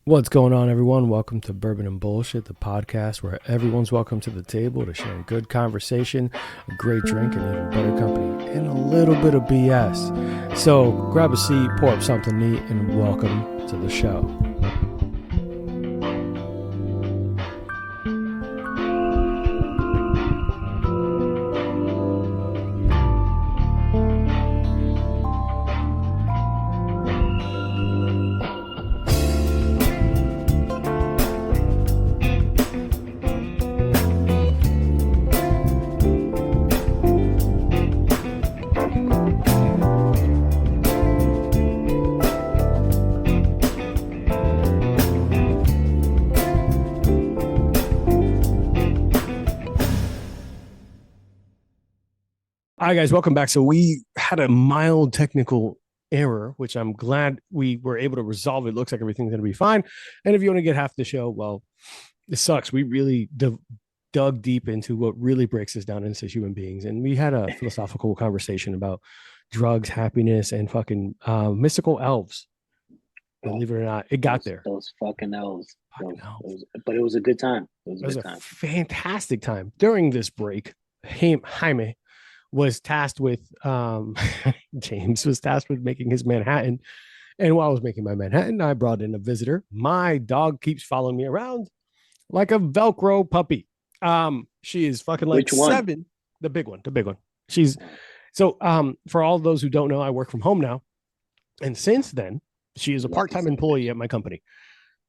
What's going on, everyone? Welcome to Bourbon and Bullshit, the podcast where everyone's welcome to the table to share a good conversation, a great drink, and even better company, and a little bit of BS. So grab a seat, pour up something neat, and welcome to the show. Hi, guys. Welcome back. So we had a mild technical error, which I'm glad we were able to resolve. It looks like everything's going to be fine. And if you want to get half the show, well, it sucks. We really dug deep into what really breaks us down into human beings. And we had a philosophical conversation about drugs, happiness, and fucking mystical elves. Believe it or not, it got there. Those fucking elves. Fucking elves. But it was a good time. It was a fantastic time. During this break, Jaime was tasked with James was tasked with making his Manhattan. And while I was making my Manhattan, I brought in a visitor. My dog keeps following me around like a Velcro puppy. She is fucking like 7. The big one. She's so for all those who don't know, I work from home now. And since then, she is a part-time employee at my company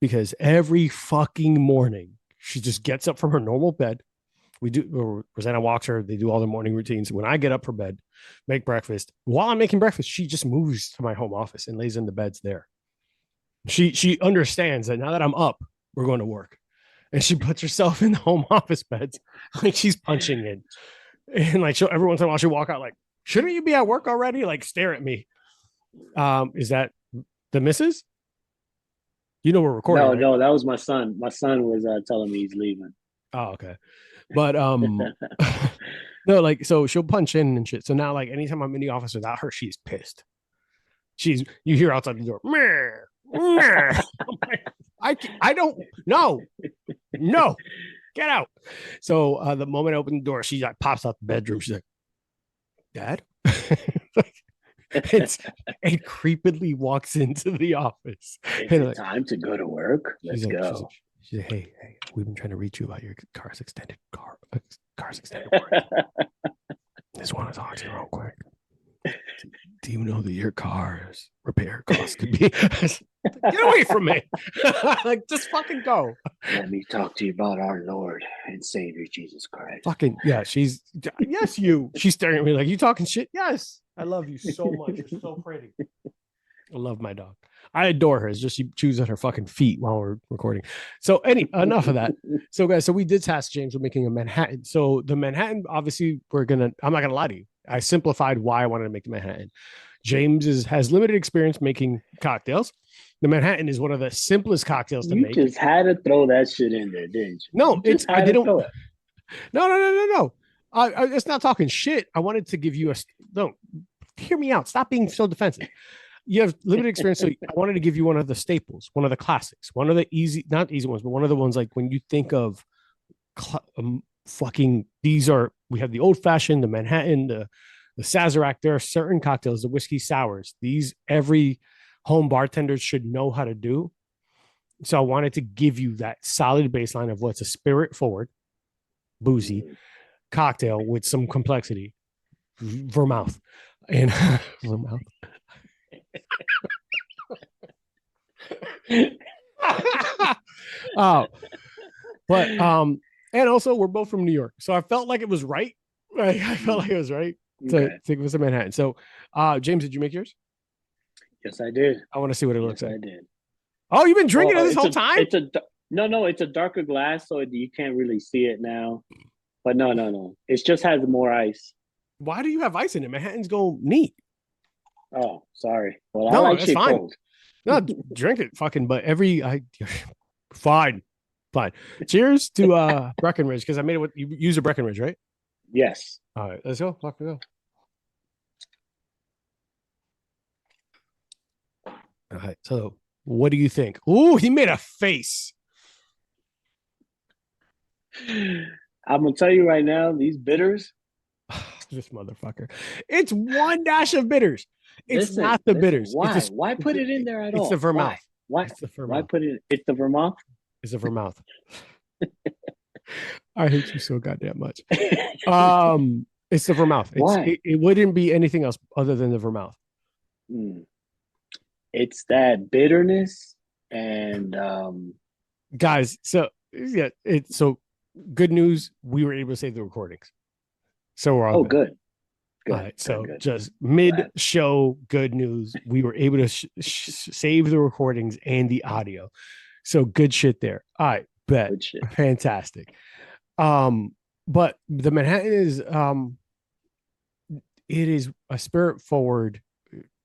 because every fucking morning she just gets up from her normal bed. Rosanna walks her. They do all their morning routines. When I get up for bed, make breakfast. While I'm making breakfast, she just moves to my home office and lays in the beds there. She understands that now that I'm up, we're going to work, and she puts herself in the home office beds like she's punching in, and like every once in a while she'll walk out like, "Shouldn't you be at work already?" Like stare at me. Is that the missus? You know we're recording. No, right? no, that was my son. My son was telling me he's leaving. Oh, okay. But no, like so she'll punch in and shit. So now like anytime I'm in the office without her, she's pissed. You hear outside the door, meh, meh. I don't no, get out. So the moment I open the door, she like pops out the bedroom. She's like, Dad? It creepily walks into the office. Is it time to go to work? Let's go. She's like, hey, we've been trying to reach you about your car's extended warranty. Just want to talk to you real quick. Do you know that your car's repair costs could be? Get away from me! Like, just fucking go. Let me talk to you about our Lord and Savior Jesus Christ. Fucking yeah, she's staring at me like, you talking shit? Yes, I love you so much. You're so pretty. I love my dog. I adore her. It's just she chews at her fucking feet while we're recording. So enough of that. So guys, so we did task James with making a Manhattan. So the Manhattan, obviously, I'm not gonna lie to you. I simplified why I wanted to make the Manhattan. James has limited experience making cocktails. The Manhattan is one of the simplest cocktails to make. You just had to throw that shit in there, didn't you? No, I didn't. No. It's not talking shit. I wanted to give you no. Hear me out. Stop being so defensive. You have limited experience, so I wanted to give you one of the staples, one of the classics, one of the not easy ones, but one of the ones like when you think of we have the old fashioned, the Manhattan, the Sazerac. There are certain cocktails, the whiskey sours. These every home bartender should know how to do. So I wanted to give you that solid baseline of what's a spirit forward, boozy cocktail with some complexity, vermouth and vermouth. But and also we're both from New York, so I felt like it was right. I felt like it was right to give us a Manhattan. So James, did you make yours? Yes, I did. I want to see what it looks like. I did. Oh, you've been drinking it this whole time? No, it's a darker glass, so you can't really see it now. But no. It just has more ice. Why do you have ice in it? Manhattans go neat. Oh, sorry. Well, no, I like it's fine. Cold. No, drink it, fucking. But fine. Cheers to Breckenridge, because I made it with you. Use a Breckenridge, right? Yes. All right, let's go. Fucking go. All right, so What do you think? Ooh, he made a face. I'm gonna tell you right now, these bitters. This motherfucker. It's one dash of bitters. It's Listen, not the listen. bitters. Why? Why put it in there at It's the all? vermouth. Why? Why? It's the Why vermouth. put it? It's the Vermont. It's the vermouth. I hate you so goddamn much. It's the vermouth. Why? It wouldn't be anything else other than the vermouth. Mm. It's that bitterness and Guys, so yeah, it's so good news. We were able to save the recordings. So we're all oh, good. good, All good, right. So good. just mid show good news. We were able to save the recordings and the audio. So good shit there. All right. Bet. Good shit. Fantastic. But the Manhattan is it is a spirit forward.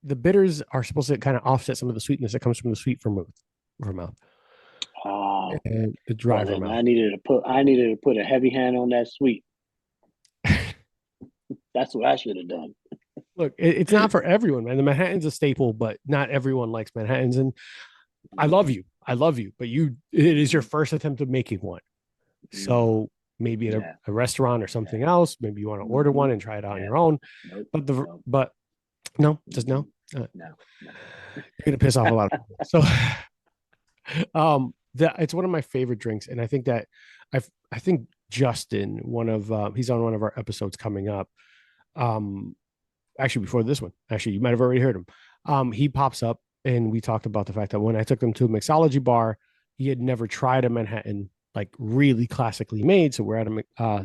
The bitters are supposed to kind of offset some of the sweetness that comes from the sweet vermouth. Oh, And the dry well then vermouth. I needed to put a heavy hand on that sweet. That's what I should have done. Look, it's not for everyone, man. The Manhattan's a staple, but not everyone likes Manhattans. And I love you, but it is your first attempt at making one. So maybe at a restaurant or something else, maybe you want to order one and try it out on your own. Nope. But no, just no. No. You're gonna piss off a lot of people. So it's one of my favorite drinks, and I think that I think Justin, he's on one of our episodes coming up. Actually before this one, you might have already heard him. He pops up and we talked about the fact that when I took him to a mixology bar, he had never tried a Manhattan like really classically made. So we're at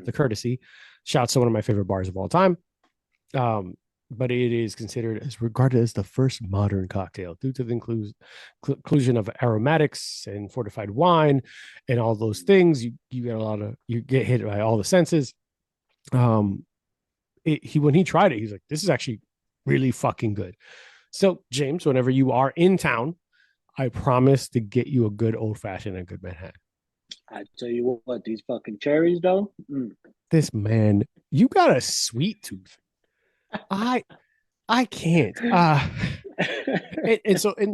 the Courtesy. Shouts to one of my favorite bars of all time. But it is considered as regarded as the first modern cocktail due to the inclusion of aromatics and fortified wine and all those things. You get hit by all the senses. When he tried it, he's like, this is actually really fucking good. So James, whenever you are in town, I promise to get you a good old fashioned and good Manhattan. I tell you what, these fucking cherries though. This man, you got a sweet tooth. I can't. And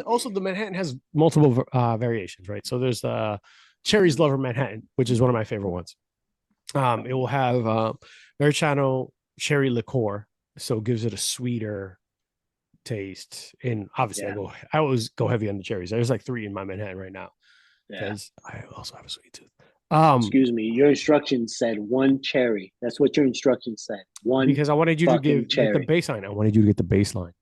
also the Manhattan has multiple variations, right? So there's Cherry's Lover Manhattan, which is one of my favorite ones. It will have Americano cherry liqueur, so it gives it a sweeter taste. And obviously, I always go heavy on the cherries. There's like 3 in my Manhattan right now because I also have a sweet tooth. Excuse me, your instructions said 1 cherry. That's what your instructions said. 1 because I wanted you to get the baseline. I wanted you to get the baseline.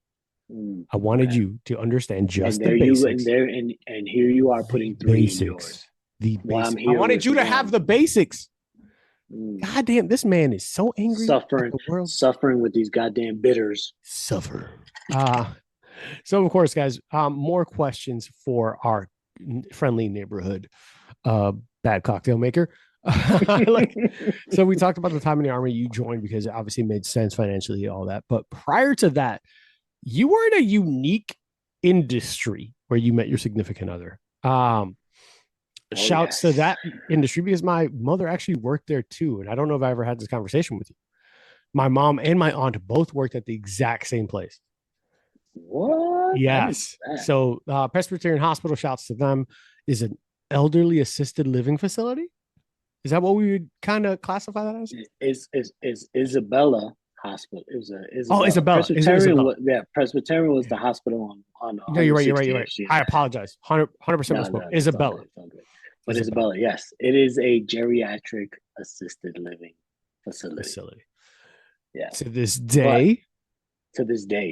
I wanted you to understand just the basics. And here you are putting 3 in yours. The basics. I wanted you to have the basics. God damn, this man is so angry. Suffering with these goddamn bitters. So of course, guys, more questions for our friendly neighborhood bad cocktail maker. So we talked about the time in the Army you joined because it obviously made sense financially, all that. But prior to that, you were in a unique industry where you met your significant other. Shouts to that industry because my mother actually worked there too. And I don't know if I ever had this conversation with you. My mom and my aunt both worked at the exact same place. What? Yes. So Presbyterian Hospital, shouts to them, is an elderly assisted living facility. Is that what we would kind of classify that as? Is Isabella Hospital? Isabella. Presbyterian was the hospital on. No, you're right. I apologize. 100% misspoke. Isabella. But Isabella, yes, it is a geriatric assisted living facility. Yeah. To this day,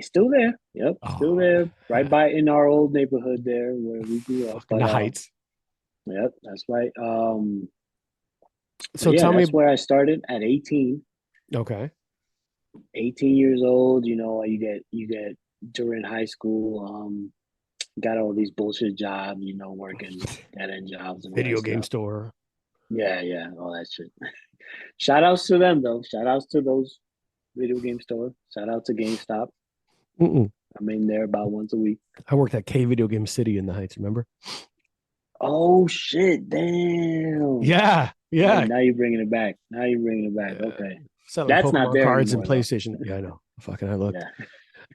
still there. Yep, still there. Right by in our old neighborhood there where we grew up. In the Heights. Yep, that's right. So tell me, that's where I started at 18. Okay. 18 years old. You get during high school. Got all these bullshit jobs. Working dead end jobs and video game store. Yeah, all that shit. Shout outs to them though. Shout outs to those video game store. Shout out to GameStop. I'm in there about once a week. I worked at K Video Game City in the Heights. Remember? Oh shit! Damn. Yeah. Now you're bringing it back. Okay. That's Pokemon not there cards anymore, and PlayStation. Yeah, I know. Fucking I looked.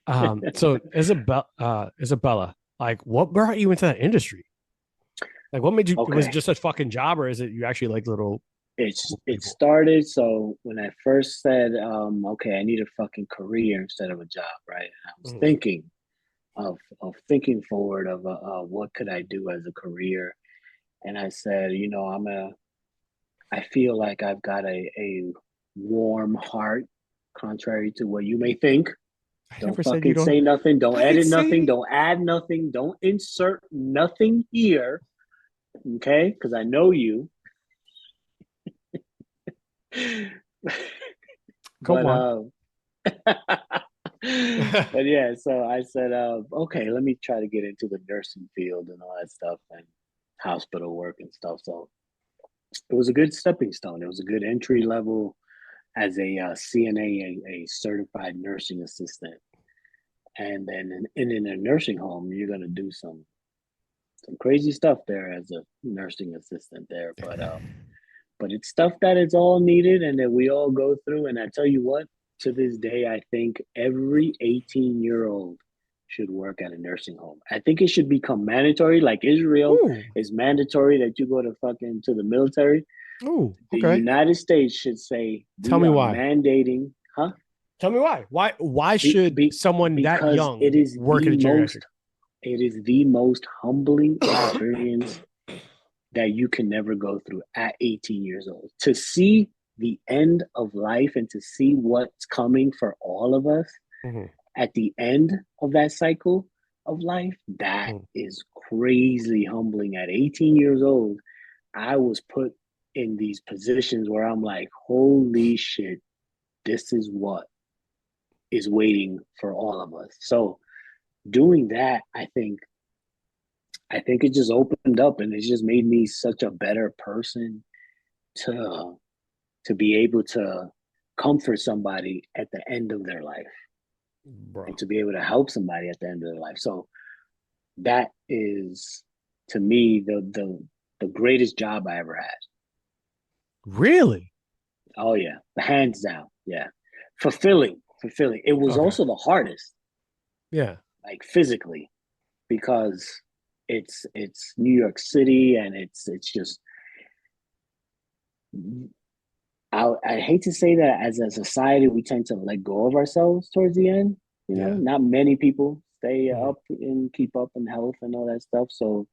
Yeah. So Isabella, Like, what brought you into that industry? Like, what made you? Was it Okay. just a fucking job, or is it you actually like little It people? started so when I first said, okay, I need a fucking career instead of a job, right? And I was Mhm. thinking of thinking forward of what could I do as a career, and I said, I feel like I've got a warm heart, contrary to what you may think. I Don't never said you fucking don't. say nothing. Don't I didn't edit nothing. say. Don't add nothing. Don't insert nothing here. Okay? Because I know you. Go but on. but yeah, so I said, okay, let me try to get into the nursing field and all that stuff and hospital work and stuff. So it was a good stepping stone. It was a good entry level as a CNA, a certified nursing assistant. And then in a nursing home, you're gonna do some crazy stuff there as a nursing assistant there. But it's stuff that is all needed and that we all go through. And I tell you what, to this day, I think every 18-year-old should work at a nursing home. I think it should become mandatory, like Israel Ooh, is mandatory that you go to fucking to the military. ooh, The okay. United States should say Tell we me are why. mandating, huh? Tell me why. Why Be, should be, someone that because young work at a geriatric? it is the most humbling experience that you can never go through at 18 years old. To see the end of life and to see what's coming for all of us Mhm, at the end of that cycle of life, that mhm. is crazy humbling. At 18 years old, I was put in these positions where I'm like, holy shit, this is what is waiting for all of us. So doing that, I think it just opened up and it just made me such a better person to be able to comfort somebody at the end of their life and Bro. to be able to help somebody at the end of their life. So that is to me the greatest job I ever had. Really? Oh yeah, hands down. Yeah. Fulfilling. It was Okay. also the hardest, Yeah. like physically, because it's New York City and it's just I hate to say that as a society, we tend to let go of ourselves towards the end. Yeah. Not many people stay Mhm. up and keep up in health and all that stuff. So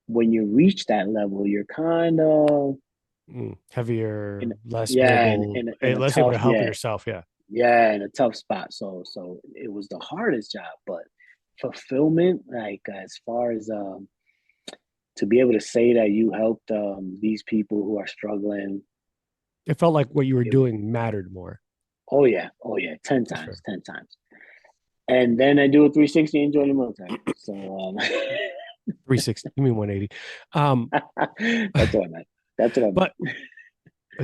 when you reach that level, you're kind of Heavier, in, less yeah, able, in a less able to tough, help yourself. Yeah. in a tough spot. So it was the hardest job, but fulfillment, like as far as to be able to say that you helped these people who are struggling. It felt like what you were It, doing mattered more. oh yeah, ten That's fair. times, 10 times. And then I do a 360 and join the military. So 360. You mean 180. that's what I meant. That's what I But meant.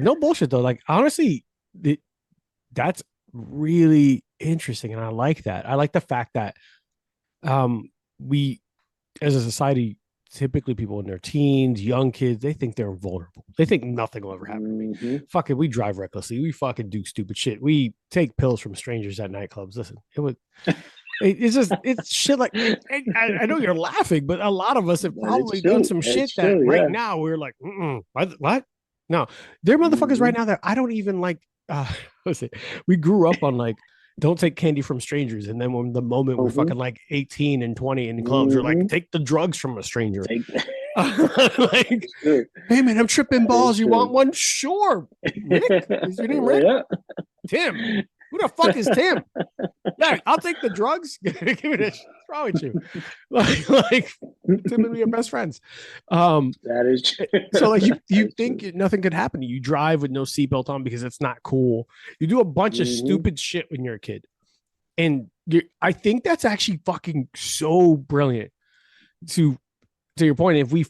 no bullshit though. Like honestly, that's really interesting. And I like that. I like the fact that we as a society, typically people in their teens, young kids, they think they're invulnerable. They think nothing will ever happen to me. Mm-hmm. Fuck it, we drive recklessly. We fucking do stupid shit. We take pills from strangers at nightclubs. Listen, it's just it's shit like I know you're laughing, but a lot of us have But it's probably done true. some shit It's that true. right Yeah. now we're like, what? No, there are motherfuckers right Mm-hmm. now that I don't even like. What's it? We grew up on like don't take candy from strangers. And then when the moment we're Mm-hmm. fucking like 18 and 20 in the clubs, you're like, Mm-hmm. take the drugs from a stranger. Take Like, it's true. hey man, I'm tripping That balls. is You want true. one? Sure. Rick? Is your name Rick? Yeah. Tim. Who the fuck is Tim? Yeah, I'll take the drugs. Give me this. What's wrong with you? Like Tim and me are best friends. Um, That is so true. like That you is think true. nothing could happen to you. You drive with no seatbelt on because it's not cool. You do a bunch of Mm-hmm. stupid shit when you're a kid. And I think that's actually fucking so brilliant. To your point, if we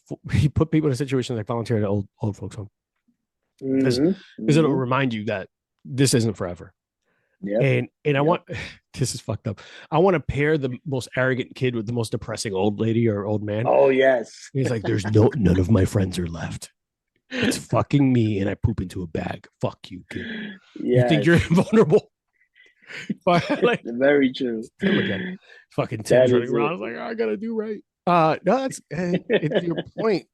put people in a situation like volunteer at an old folks home, because Mm-hmm. it'll Mm-hmm. remind you that this isn't forever. Yep. And I Yep. want this is fucked up. I want to pair the most arrogant kid with the most depressing old lady or old man. Oh yes. He's like, there's none of my friends are left. It's fucking me, and I poop into a bag. Fuck you, kid. You think you're Yes. invulnerable? But like Very true. Tim again, fucking That Tim's running is around. I it. was like, oh, I gotta do right. No, that's it's your point.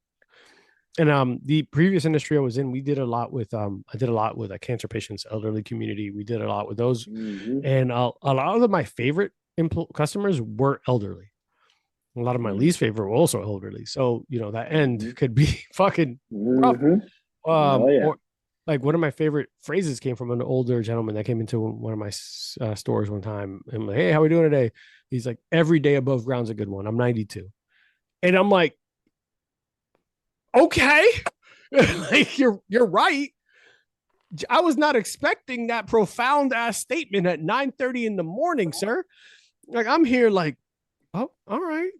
And the previous industry I was in, we did a lot with I did a lot with cancer patients, elderly community. We did a lot with those, Hmm. and a lot of my favorite customers were elderly. A lot of my least favorite were also elderly. So that end Hmm. could be fucking rough. Hmm. Oh yeah. Or like one of my favorite phrases came from an older gentleman that came into one of my stores one time. And I'm like, hey, how are we doing today? He's like, every day above ground's a good one. I'm 92, and I'm like, okay, like you're right. I was not expecting that profound ass statement at 9:30 in the morning, sir. Like I'm here, like, oh, all right,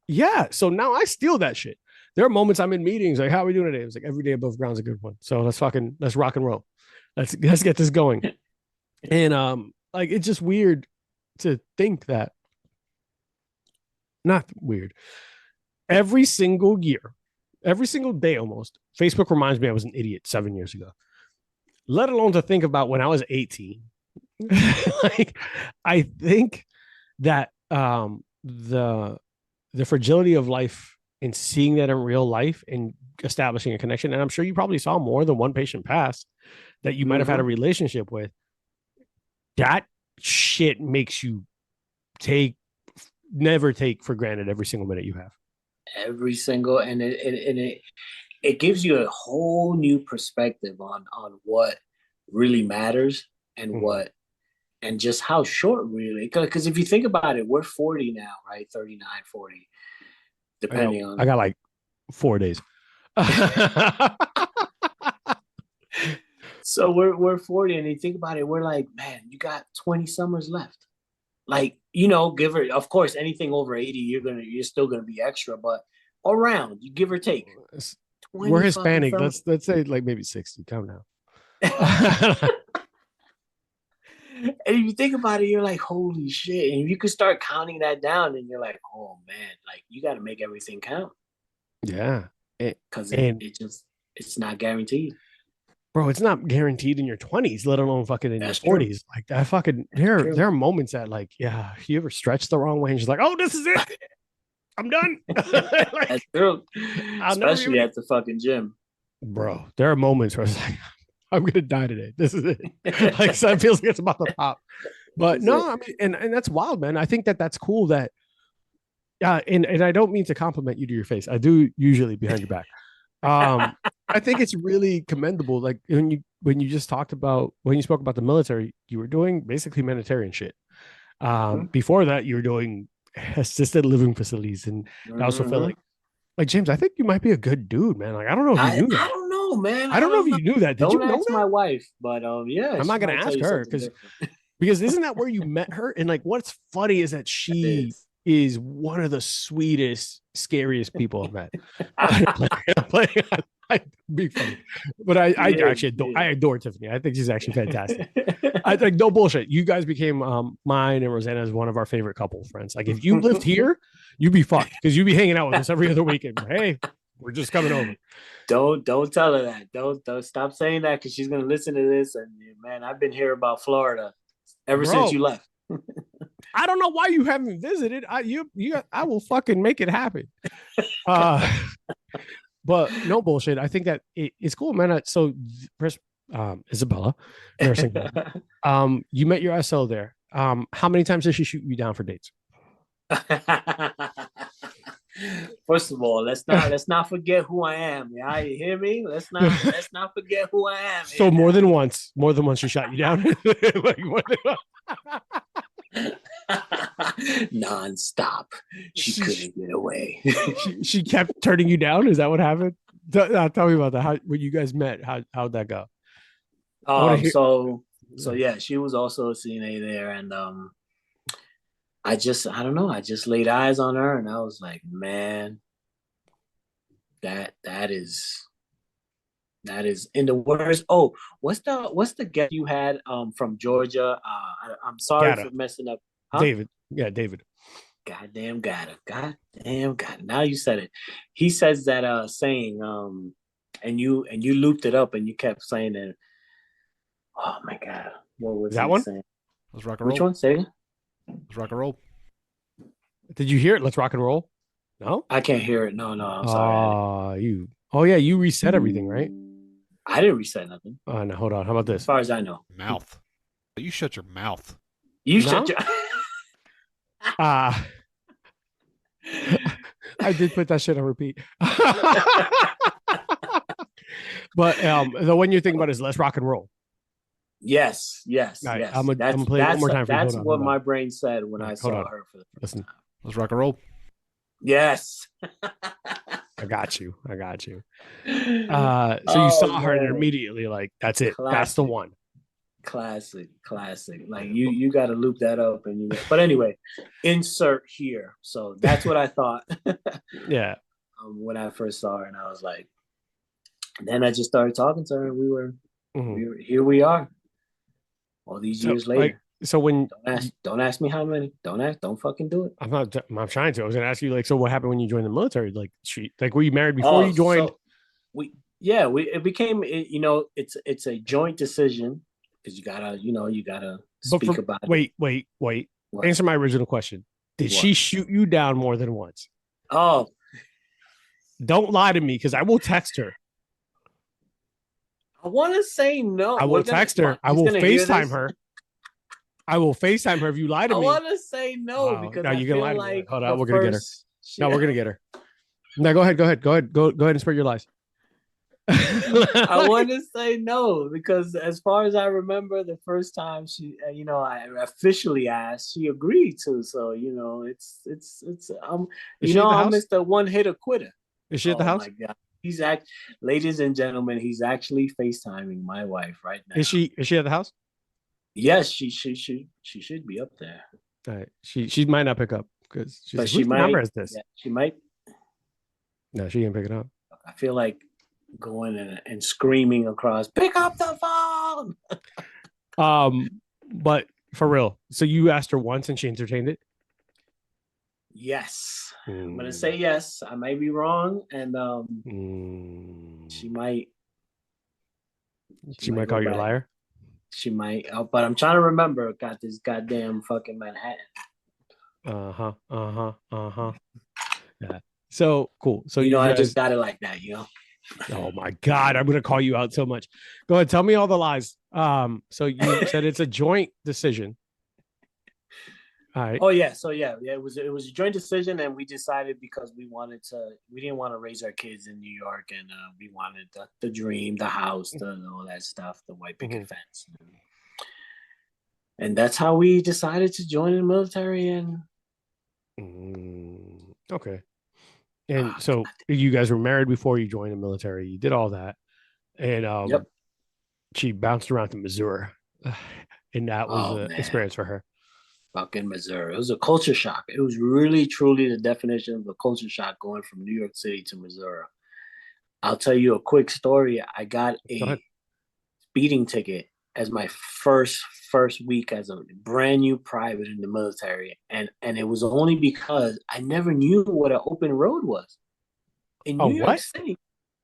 yeah. So now I steal that shit. There are moments I'm in meetings like, how are we doing today? It was like every day above ground's a good one. So let's rock and roll. Let's get this going. And like it's just weird to think that, not weird. Every single year, every single day almost, Facebook reminds me I was an idiot 7 years ago. Let alone to think about when I was 18. Like I think that the fragility of life and seeing that in real life and establishing a connection, and I'm sure you probably saw more than one patient pass that you might have had a Hmm. relationship with. That shit makes you take never take for granted every single minute you have. Every single, and it gives you a whole new perspective on what really matters and Mm-hmm. what and just how short really, because if you think about it, we're 40 now, right? 39, 40, depending I on. got like 4 days. So we're 40, and you think about it, we're like, man, you got 20 summers left. Like, give her, of course, anything over 80, you're still gonna be extra, but around, you give or take We're 20 fucking Hispanic. summers. Let's say like maybe 60. Come now. And if you think about it, you're like, holy shit. And if you could start counting that down, then you're like, oh man, like you got to make everything count Yeah. And, because it, and it just, it's not guaranteed. bro, it's not guaranteed in your 20s, let alone fucking in your That's true. 40s. Like that fucking That's there true. are moments that like, yeah, you ever stretch the wrong way and just like, oh, this is it. I'm done. That's Like true. I'll never be able Especially to. at the fucking gym. Bro, there are moments where it's like, I'm gonna die today. This is it. Like so it feels like it's about to pop. This But is it. no, I mean, and that's wild, man. I think that that's cool that and I don't mean to compliment you to your face. I do usually behind your back. Um, I think it's really commendable. Like when you just talked about when you spoke about the military, you were doing basically humanitarian shit. Mm-hmm. Before that, you were doing assisted living facilities, and I also felt Mm-hmm. like James. I think you might be a good dude, man. Like I don't know if you I, knew I that. don't know, man. I I don't know if don't know. you knew that. Did you Don't know ask that? my wife, but yeah, I'm she not gonna might tell ask you her something because different. isn't that where you met her? And like, what's funny is that It she is. is one of the sweetest, scariest people I've met. I'd be funny, but I She is. actually She I is. adore Tiffany. I think she's actually fantastic. I like no bullshit. You guys became mine and Rosanna's one of our favorite couple friends. Like if you lived here, you'd be fucked because you'd be hanging out with us every other weekend. Hey, we're just coming over, Don't tell her that. Don't stop saying that because she's gonna listen to this. And man, I've been here about Florida ever since bro. you left. I don't know why you haven't visited. I will fucking make it happen. Uh, but no bullshit. I think that it's cool, man. So first, Isabella, nursing home. You met your SO there. How many times did she shoot you down for dates? First of all, let's not forget who I am. Yeah, you hear me? Let's not forget who I am So here more than once, she shot you down. Like, Non-stop. She she, couldn't get away. she kept turning you down. Is that what happened? Tell me about that. How when you guys met, how'd that go? I want to um, hear. so so yeah, she was also a CNA there, and I don't know, I just laid eyes on her, and I was like, man, that is in the words. Oh, what's the guest you had from Georgia? I'm sorry Gotta for messing up. Huh? David. Yeah, David. Goddamn got it. Goddamn got it. Now you said it. He says that saying and you looped it up and you kept saying it. Oh my god, what was That he one. saying? Let's rock and Which roll. one? Say it. Let's rock and roll. Did you hear it? Let's rock and roll. No. I can't hear it. No, no, I'm sorry. You. Oh yeah, you reset everything, right? I didn't reset nothing, No, hold on. How about as this? far as I know. Mouth. You shut your mouth. You No? shut your. Uh I did put that shit on repeat. But the one you're thinking about is let's rock and roll. Yes, yes, All right, yes. I'm gonna play it one more time for you. That's Hold on, what hold on. my brain said when All I right, hold saw on. her for the first Listen, time. Let's rock and roll. Yes. I got you. I got you. So you Oh saw her and man, immediately like, that's it. That's the classic, one. classic. Like you got to loop that up and you. But anyway, insert here. So that's what I thought Yeah. when I first saw her, and I was like, then I just started talking to her, and here we are, all these So years like, later. so when Don't ask me how many. Don't fucking do it. I'm trying to. I was gonna ask you like, so what happened when you joined the military? Like, were you married before Oh, you joined? so it became it's a joint decision because you gotta But speak about it. wait. What? Answer my original question. Did What? she shoot you down more than once? Oh, Don't lie to me because I will text her. I want to say no. I will text her. I She's will gonna hear FaceTime this. her. I will FaceTime her if you lie to I me. want to say no because no, I you can lie feel to me. like Hold on, the we're gonna get her. first. No, we're gonna get her. No, go ahead. Go ahead and spread your lies. I want to say no because as far as I remember, the first time I officially asked, she agreed to. So it's Is she at the I'm house? Mr. One Hitter Quitter. Is she at the Oh house? my god, ladies and gentlemen, he's actually FaceTiming my wife right now. Is she at the house? Yes, she should be up there. All right. She might not pick up because she's like, But she whose number might. is this? Yeah, she might. No, she didn't pick it up. I feel like going and screaming across, pick up the phone. But for real, so you asked her once and she entertained it? Yes. I'm gonna say yes. I might be wrong, and she might call you a liar. She might, but I'm trying to remember. Got this goddamn fucking Manhattan. Yeah. So cool. So you guys, I just got it like that. Oh my god, I'm gonna call you out so much. Go ahead, tell me all the lies. So you said it's a joint decision. All right. Oh yeah. So it was a joint decision, and we decided because we didn't want to raise our kids in New York, and we wanted the dream, the house, all that stuff, the white picket fence, and that's how we decided to join the military. And okay. And so you guys were married before you joined the military. You did all that, and yep. She bounced around to Missouri, and that was an experience for her. Fucking Missouri. It was a culture shock. It was really, truly the definition of a culture shock going from New York City to Missouri. I'll tell you a quick story. I got a speeding ticket as my first week as a brand new private in the military, and it was only because I never knew what an open road was in New York City.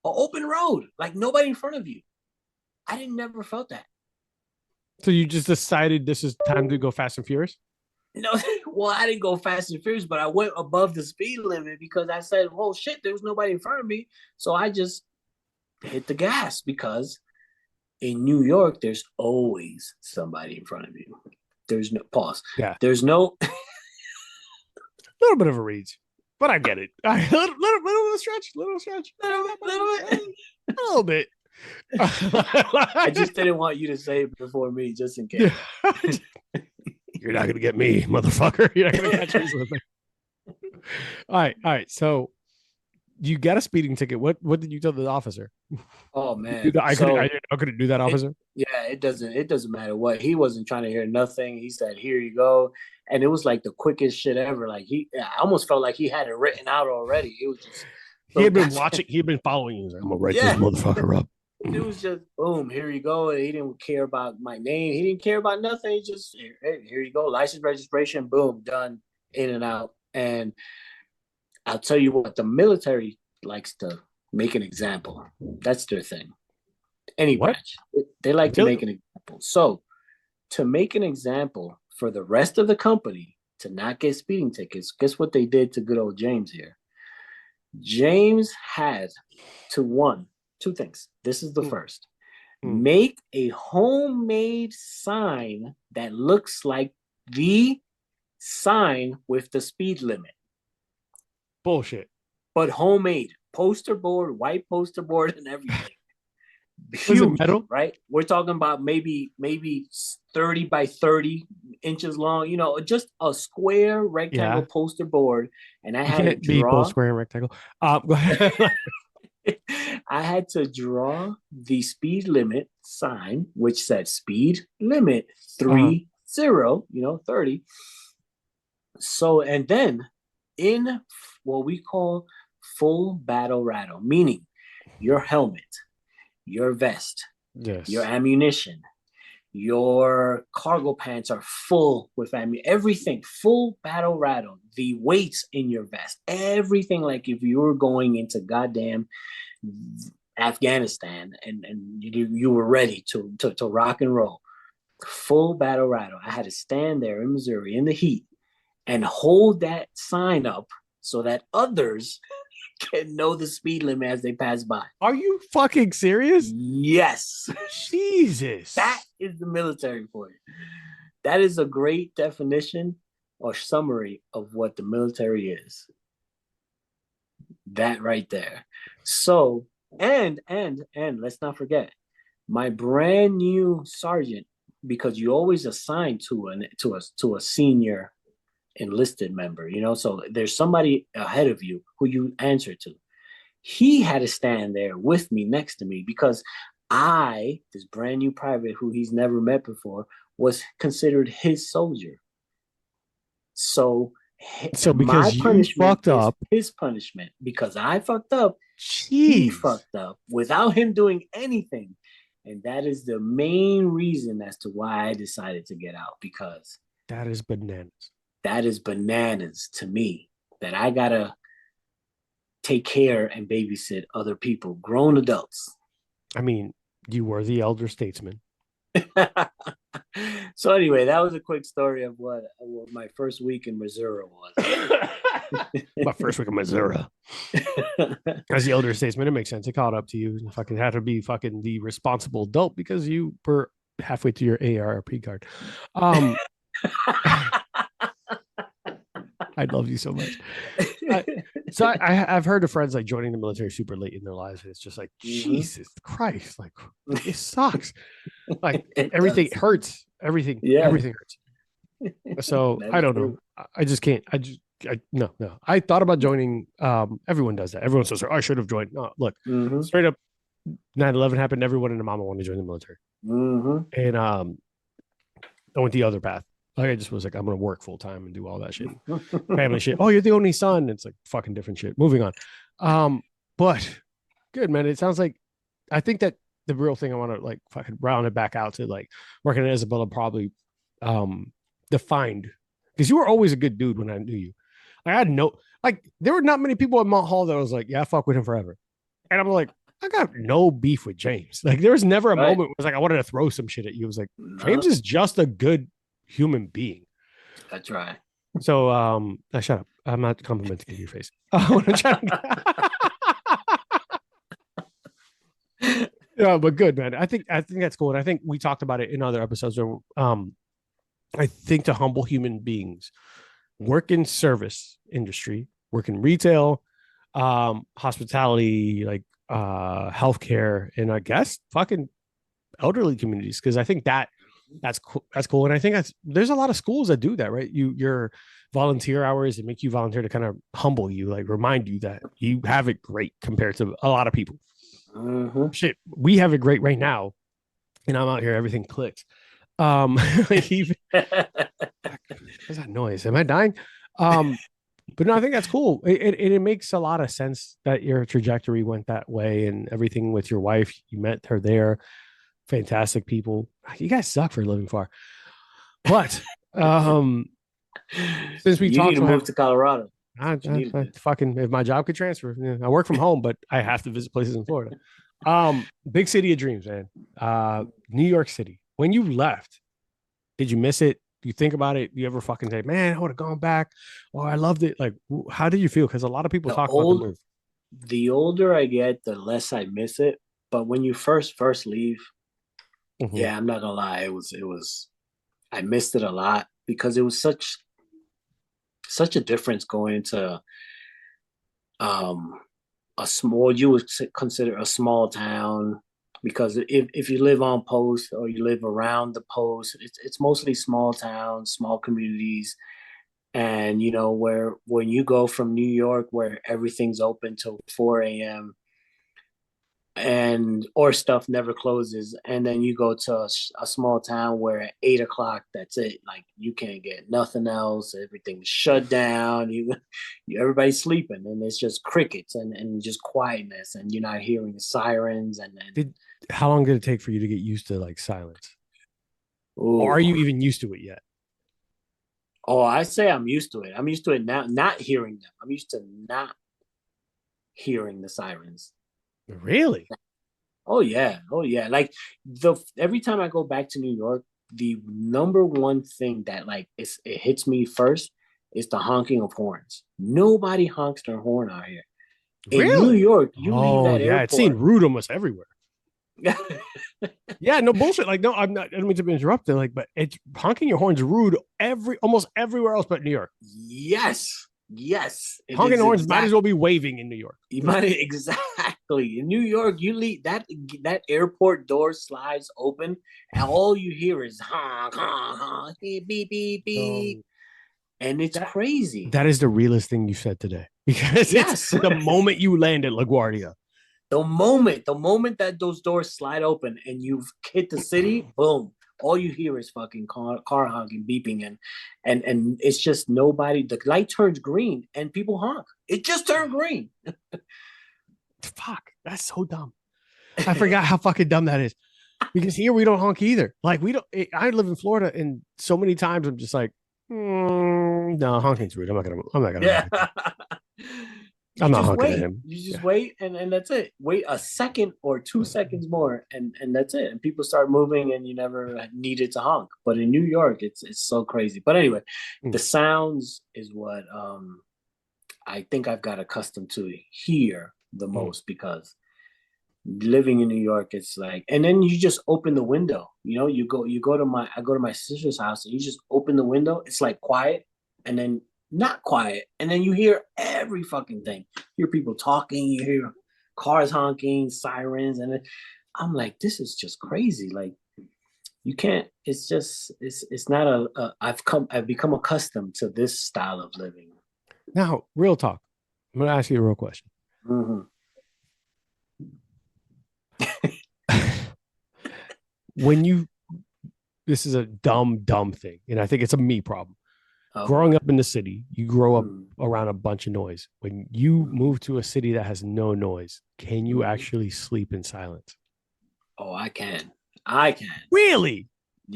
An open road, like nobody in front of you. I never felt that. So you just decided this is time to go fast and furious? No, well, I didn't go fast and furious, but I went above the speed limit because I said, "Oh shit, there was nobody in front of me." So I just hit the gas because in New York, there's always somebody in front of you. There's no pause. Yeah. There's no little bit of a reach, but I get it. Little stretch, a little bit. I just didn't want you to say it before me, just in case. You're not gonna get me, motherfucker. You're not gonna catch me slipping. All right. So you got a speeding ticket. What did you tell the officer? Oh man, I couldn't do that, officer. It doesn't matter what. He wasn't trying to hear nothing. He said, "Here you go," and it was like the quickest shit ever. Like I almost felt like he had it written out already. It was just he had been watching. He had been following you. Like, I'm gonna write this motherfucker up. It was just boom. Here you go. He didn't care about my name. He didn't care about nothing. He just here you go. License, registration, boom, done, in and out. And I'll tell you what, the military likes to make an example. That's their thing. Any branch. They like to make an example. So to make an example for the rest of the company to not get speeding tickets, guess what they did to good old James here? James had to two things. This is the first. Make a homemade sign that looks like the sign with the speed limit. Bullshit. But homemade. Poster board, white poster board, and everything. Was it metal? Right? We're talking about maybe 30 by 30 inches long, just a square rectangle poster board. And I had to draw. Be both square and rectangle. Go ahead. I had to draw the speed limit sign, which said speed limit 30, 30. So, and then in what we call full battle rattle, meaning your helmet, your vest, your ammunition, your cargo pants are full with everything, full battle rattle, the weights in your vest, everything like if you were going into goddamn Afghanistan and you were ready to rock and roll. Full battle rattle. I had to stand there in Missouri in the heat and hold that sign up so that others can know the speed limit as they pass by. Are you fucking serious? Yes. Jesus. That is the military for you. That is a great definition or summary of what the military is. That right there. So, and let's not forget, my brand new sergeant, because you always assign to a senior enlisted member, so there's somebody ahead of you who you answer to. He had to stand there with me next to me because this brand new private who he's never met before, was considered his soldier. So because you fucked up, his punishment, because I fucked up, Jeez. He fucked up without him doing anything. And that is the main reason as to why I decided to get out, because that is bananas. That is bananas to me, that I gotta take care and babysit other people, grown adults. I mean, you were the elder statesman. So anyway, that was a quick story of what my first week in Missouri was. My first week in Missouri. As the elder statesman, it makes sense. It caught up to you. Fucking had to be fucking the responsible adult because you were halfway to your AARP card. I love you so much. I've heard of friends like joining the military super late in their lives, and it's just like, Jesus Christ, like it sucks. Like everything hurts. Everything hurts. So I don't know. I just can't. No. I thought about joining. Everyone does that. Everyone says, I should have joined. No, look, straight up, 9/11 happened. Everyone and their mama wanted to join the military. And I went the other path. Like I just was like, I'm gonna work full time and do all that shit, family shit. Oh, you're the only son. It's like fucking different shit. Moving on. But good, man. It sounds like I think that the real thing I want to like fucking round it back out to like working at Isabella probably defined, because you were always a good dude when I knew you. Like, I had there were not many people at Mount Hall that was like, yeah, fuck with him forever. And I'm like, I got no beef with James. Like there was never a moment where it was like I wanted to throw some shit at you. It was like James is just a good human being. That's right. So shut up. I'm not complimenting your face. Yeah, but good, man. I think that's cool. And I think we talked about it in other episodes where I think to humble human beings, work in service industry, work in retail, hospitality, like healthcare, and I guess fucking elderly communities, because I think that's cool. And I think there's a lot of schools that do that, right? Your volunteer hours and make you volunteer to kind of humble you, like remind you that you have it great compared to a lot of people. Shit, we have it great right now, and I'm out here, everything clicks. What's that noise? Am I dying? But no, I think that's cool. It makes a lot of sense that your trajectory went that way, and everything with your wife, you met her there. Fantastic people. You guys suck for living far. But since we talked, need to move to Colorado. I fucking, if my job could transfer, I work from home, but I have to visit places in Florida. Big city of dreams, man. New York City. When you left, did you miss it? Do you think about it? Do you ever fucking say, man, I would have gone back, or I loved it? Like, how did you feel? Because a lot of people The talk about the old, move. the older I get, the less I miss it. But when you first leave, Mhm. yeah, I'm not gonna lie, it was I missed it a lot because it was such a difference going to um a small you would consider a small town because if you live on post or you live around the post, it's mostly small towns, small communities, and you know where when you go from New York where everything's open till 4 a.m. and or stuff never closes, and then you go to a small town where at 8 o'clock that's it, like you can't get nothing else, everything's shut down, everybody's sleeping and it's just crickets and just quietness and you're not hearing the sirens and Did How long did it take for you to get used to like silence? Or ooh. are you even used to it yet? Oh, I say I'm used to it. I'm used to it now, not hearing them. I'm used to not hearing the sirens. Really? Oh yeah, oh yeah. Like the every time I go back to New York, the number one thing that like it hits me first is the honking of horns. Nobody honks their horn out here. In New Really? York, you leave Oh that yeah, it's seen airport. rude almost everywhere. Yeah, no bullshit. Like, no, I'm not. I don't mean to be interrupted. Like, but it's honking your horns rude almost everywhere else but New York. Yes, yes, it Honking is horns might exact. as well be waving in New York. You might exactly in New York. You leave that airport door slides open, and all you hear is honk honk honk beep beep beep beep, Um, and it's that crazy. that is the realest thing you said today because it's Yes, the moment you land at LaGuardia. the moment that those doors slide open and you've hit the city, boom. All you hear is fucking car honking, beeping, and it's just nobody. The light turns green and people honk. It just turned green. Fuck, that's so dumb. I forgot how fucking dumb that is. Because here we don't honk either. Like we don't. I live in Florida, and so many times I'm just like, no, honking's rude. I'm not gonna. I'm not gonna Yeah. honk at you. You I'm not just honking at wait. him. You just Yeah. wait and that's it. Wait a second or 2 seconds more and that's it. And people start moving and you never needed to honk. But in New York, it's so crazy. But anyway, Mm. the sounds is what I think I've got accustomed to here the Mm. most because living in New York, it's like, and then you just open the window. You know, I go to my sister's house, and you just open the window. It's like quiet, and then not quiet, and then you hear every fucking thing. You hear people talking, you hear cars honking, sirens, and I'm like, this is just crazy. Like you can't. It's just, it's not I've become accustomed to this style of living. Now, real talk. I'm gonna ask you a real question. Mm-hmm. When you, this is a dumb thing, and I think it's a me problem. Oh Growing boy. up in the city, you grow up Mm-hmm. around a bunch of noise. When you move to a city that has no noise, can you Mm-hmm. actually sleep in silence? Oh, I can. I can. Really?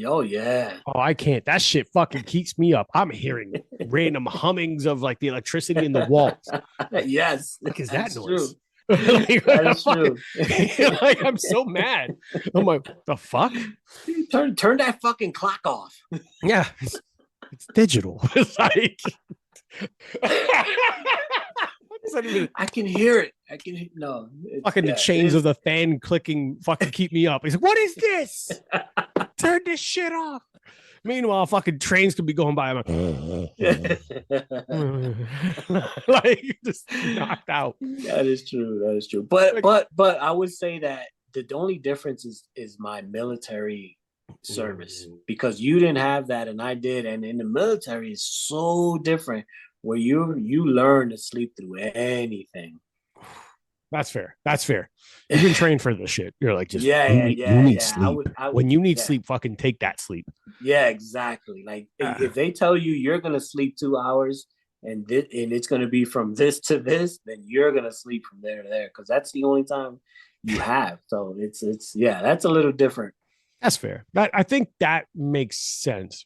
Oh yeah. Oh, I can't. That shit fucking keeps me up. I'm hearing random hummings of like the electricity in the walls. Yes, What is that that's true. noise? Like, That is fucking, true. like, I'm so mad. I'm like, the fuck? Turn that fucking clock off. Yeah, it's digital. It's like it's not even I can hear it. I can no. It's fucking the yeah. It chains of is. the fan clicking fucking keep me up. He's like, what is this? Turn this shit off. Meanwhile, fucking trains could be going by. I'm like just knocked out. That is true. That is true. Like, But I would say that the only difference is my military service because you didn't have that and I did, and in the military is so different where you learn to sleep through anything. that's fair. That's fair. You've been trained for this shit. You're like, just Yeah, you yeah, need yeah. sleep. When you need yeah, sleep, fucking take that sleep. yeah, exactly. Like Uh, if they tell you you're gonna sleep 2 hours and it's gonna be from this to this, then you're gonna sleep from there to there because that's the only time you have. So it's yeah, that's a little different. that's fair. That I think that makes sense.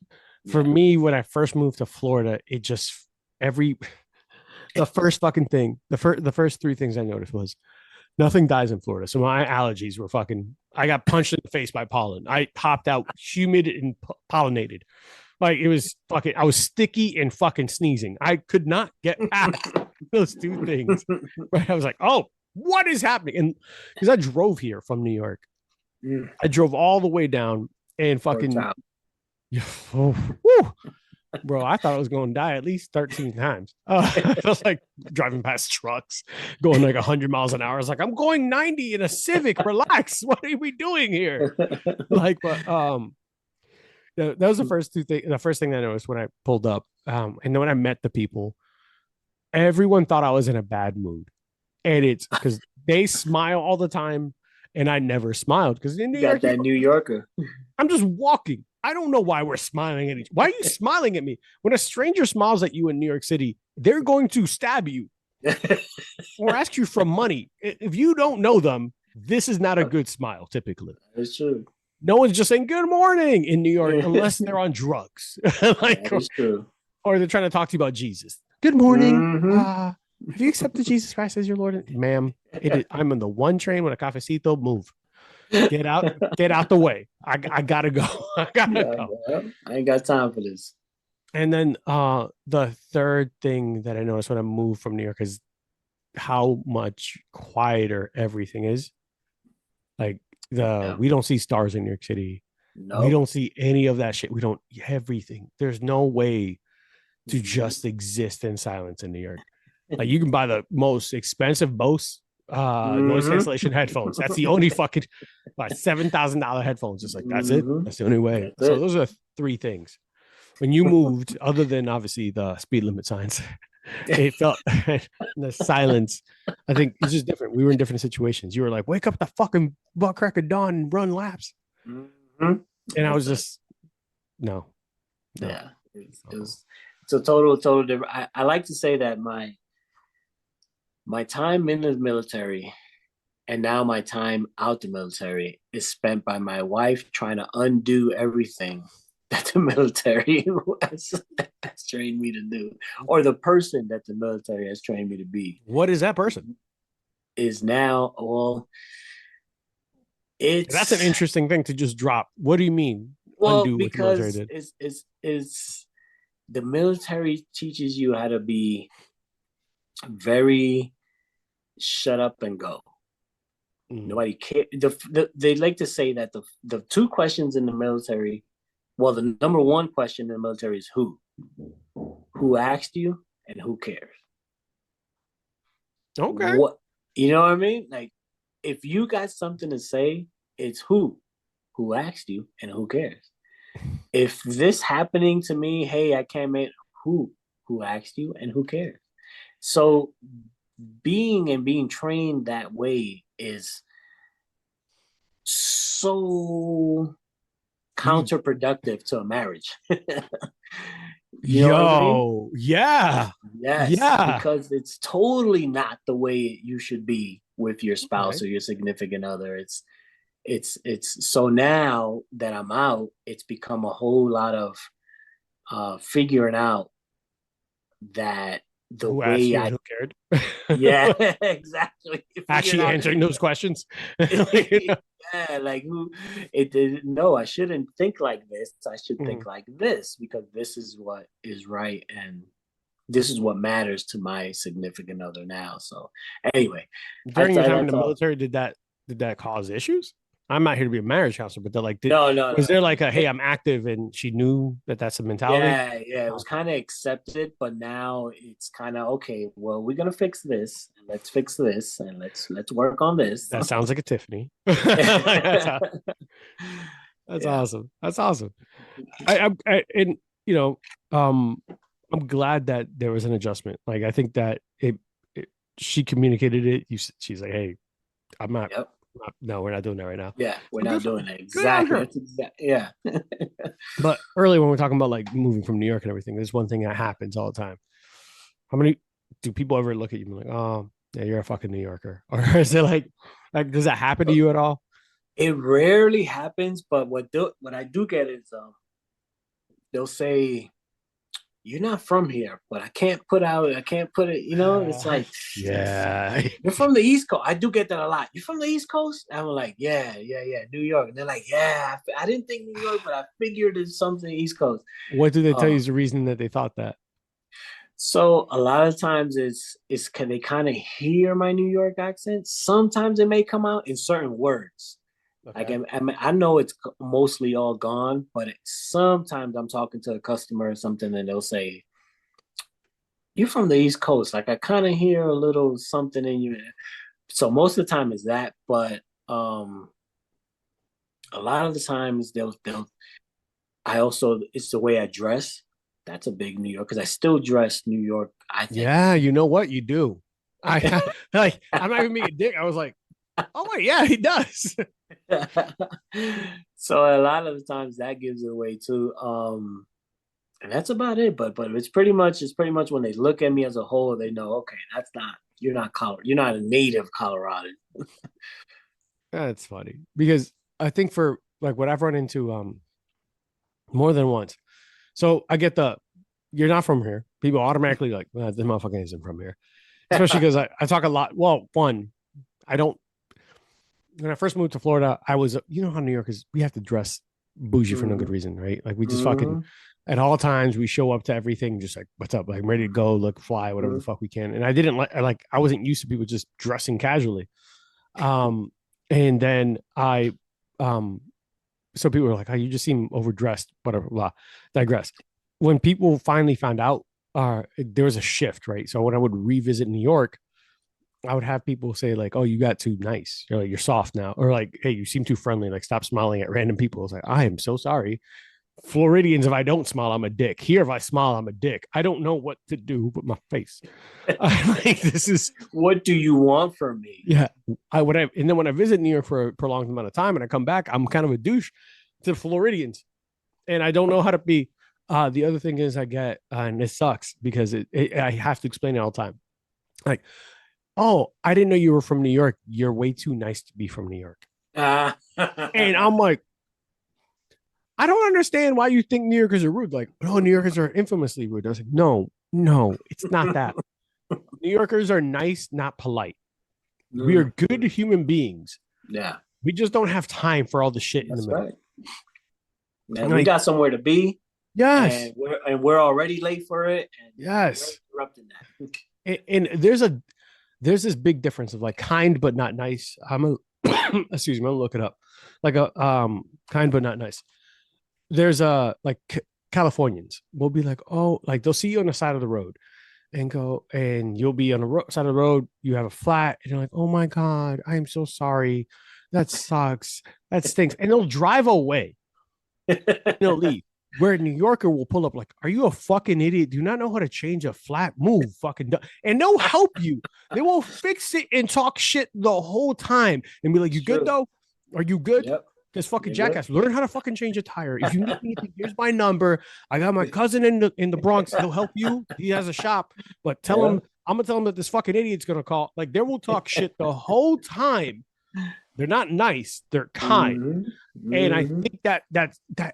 For Yeah. me, when I first moved to Florida, it just every the first fucking thing, the first three things I noticed was nothing dies in Florida. So my allergies were fucking. I got punched in the face by pollen. I hopped out humid and pollinated. Like it was fucking. I was sticky and fucking sneezing. I could not get past those two things. Right? I was like, oh, what is happening? And because I drove here from New York, I drove all the way down and fucking. Oh, whew, bro, I thought I was going to die at least 13 times. I was like driving past trucks, going like 100 miles an hour. I was like, I'm going 90 in a Civic. Relax. What are we doing here? Like, but that was the first two things. The first thing I noticed when I pulled up, and then when I met the people, everyone thought I was in a bad mood, and it's because they smile all the time, and I never smiled because in New You got York, that New Yorker. I'm just walking. I don't know why we're smiling at each. Why are you smiling at me? When a stranger smiles at you in New York City, they're going to stab you or ask you for money. If you don't know them, this is not a good smile. Typically, It's true. no one's just saying good morning in New York unless they're on drugs, like, It's true. or they're trying to talk to you about Jesus. Good morning. Mhm. Have you accepted Jesus Christ as your Lord, ma'am? I'm on the one train with a cafecito. Move. Get out the way. I gotta go. I gotta go. Yeah, I ain't got time for this. And then the third thing that I noticed when I moved from New York is how much quieter everything is. Like we don't see stars in New York City. No. We don't see any of that shit. We don't everything. There's no way to just exist in silence in New York. Like you can buy the most expensive Bose noise cancellation headphones. That's the only fucking $7,000 headphones. It's like that's it. That's the only way. So those are three things. When you moved, other than obviously the speed limit signs, it felt the silence. I think it's just different. We were in different situations. You were like, wake up at the fucking butt crack of dawn and run laps. And I was just no. Yeah. It's a total different. I like to say that my time in the military and now my time out the military is spent by my wife trying to undo everything that the military has trained me to do, or the person that the military has trained me to be. What is that person? Is now, well, that's an interesting thing to just drop. What do you mean? Well, undo because what the military did? It's the military teaches you how to be very shut up and go. Nobody cares. They like to say that the two questions in the military, well, the number one question in the military is who asked you and who cares. Okay. What, you know what I mean? Like, if you got something to say, it's who asked you and who cares. If this happening to me, hey, I can't make who asked you and who cares. So being trained that way is so counterproductive to a marriage. Yo, I mean? Yeah. Yes. Yeah. Because it's totally not the way you should be with your spouse or your significant other. It's so now that I'm out, it's become a whole lot of figuring out that the who way who cared. Yeah, exactly. Actually answering those questions. Yeah, like who it did. No, I shouldn't think like this. I should think like this because this is what is right and this is what matters to my significant other now. So anyway, during your time in the military, did that cause issues? I'm not here to be a marriage counselor, but they're like, was there like a, hey, I'm active, and she knew that that's a mentality? Yeah, it was kind of accepted, but now it's kind of okay. Well, we're gonna fix this, and let's fix this, and let's work on this. That sounds like a Tiffany. That's awesome. That's awesome. And you know, I'm glad that there was an adjustment. Like I think that she communicated it. She's like, hey, I'm not. Yep. No, we're not doing that right now. Yeah, we're not doing that. Exactly. Yeah. But earlier when we're talking about like moving from New York and everything, there's one thing that happens all the time. How many do people ever look at you and be like, oh, yeah, you're a fucking New Yorker? Or is it like does that happen to you at all? It rarely happens, but what I do get is they'll say, you're not from here, but I can't put it, it's like, Yeah. you're from the East Coast. I do get that a lot. You're from the East Coast? I'm like, yeah, yeah, yeah, New York. And they're like, yeah, I didn't think New York, but I figured it's something East Coast. What did they tell you Uh, is the reason that they thought that? so a lot of times it's can they kind of hear my New York accent. Sometimes it may come out in certain words. Like Okay. I know it's mostly all gone, but sometimes I'm talking to a customer or something, and they'll say, "You're from the East Coast." Like I kind of hear a little something in you. So most of the time is that, but a lot of the times they'll. I also it's the way I dress. That's a big New York because I still dress New York. I think. Yeah, you know what? You do. I like I'm not even being a dick. I was like, oh my yeah, he does. So a lot of the times that gives it away too. And that's about it. But it's pretty much when they look at me as a whole, they know, okay, that's not you're not a native Coloradan. That's funny because I think for like what I've run into more than once. So I get the you're not from here. People automatically like, well, this motherfucker isn't from here. Especially because I talk a lot. Well, one, I don't when I first moved to Florida, I was you know how New Yorkers we have to dress bougie for no good Mm-hmm. reason, right? Like we just fucking Mm-hmm. at all times we show up to everything just like what's up, like I'm ready to go, look, fly, whatever the fuck we can. And I didn't like I wasn't used to people just dressing casually. Um, and then I so people were like, "Oh, you just seem overdressed." Whatever, blah. Digress. When people finally found out, there was a shift, right? So when I would revisit New York, I would have people say like, "Oh, you got too nice. You're like you're soft now," or like, "Hey, you seem too friendly. Like, stop smiling at random people." It's like, I am so sorry. Floridians, if I don't smile, I'm a dick. Here, if I smile, I'm a dick. I don't know what to do with my face. Like this is What do you want from me? yeah. And then when I visit New York for a prolonged amount of time and I come back, I'm kind of a douche to Floridians, and I don't know how to be. The other thing is I get, and it sucks because I have to explain it all the time. Like, oh, I didn't know you were from New York. You're way too nice to be from New York. Uh, And I'm like, I don't understand why you think New Yorkers are rude. Like, oh, New Yorkers are infamously rude. I was like, no, no, it's not that. New Yorkers are nice, not polite. We are good human beings. yeah, We just don't have time for all the shit in the that's middle. right. Man, we Like, got somewhere to be, yes, and we're already late for it, and you're yes. interrupting that. And there's this big difference of like kind but not nice. I'm a excuse me, I'm gonna look it up. Like a kind but not nice. There's a like Californians will be like, oh, like they'll see you on the side of the road and go, and you'll be on the side of the road. You have a flat, and you're like, oh my god, I am so sorry. That sucks. That stinks. And they'll drive away. They'll leave. Where a New Yorker will pull up, like, are you a fucking idiot? Do you not know how to change a flat? Move, fucking, and they'll help you. They will fix it and talk shit the whole time and be like, you good though? Are you good? Yep. This fucking You're good. jackass. Learn how to fucking change a tire. If you need anything, here's my number. I got my cousin in the Bronx. He'll help you. He has a shop. But tell him I'm gonna tell him that this fucking idiot's gonna call. Like they will talk shit the whole time. They're not nice. They're kind. Mm-hmm. And I Mm-hmm. think that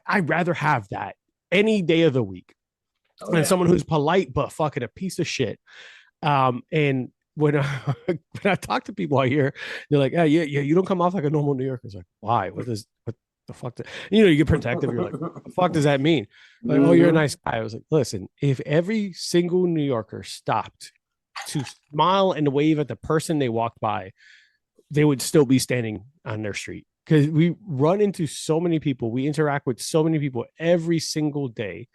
I'd rather have that any day of the week Oh, than yeah. someone who's polite but fucking a piece of shit. And when when I talk to people out here, they're like, yeah, you don't come off like a normal New Yorker. It's like, why? What the fuck? You get protective. You're like, what the fuck does that mean? Like, oh, you're a nice guy. I was like, listen, if every single New Yorker stopped to smile and wave at the person they walked by, they would still be standing on their street. Because we run into so many people, we interact with so many people every single day.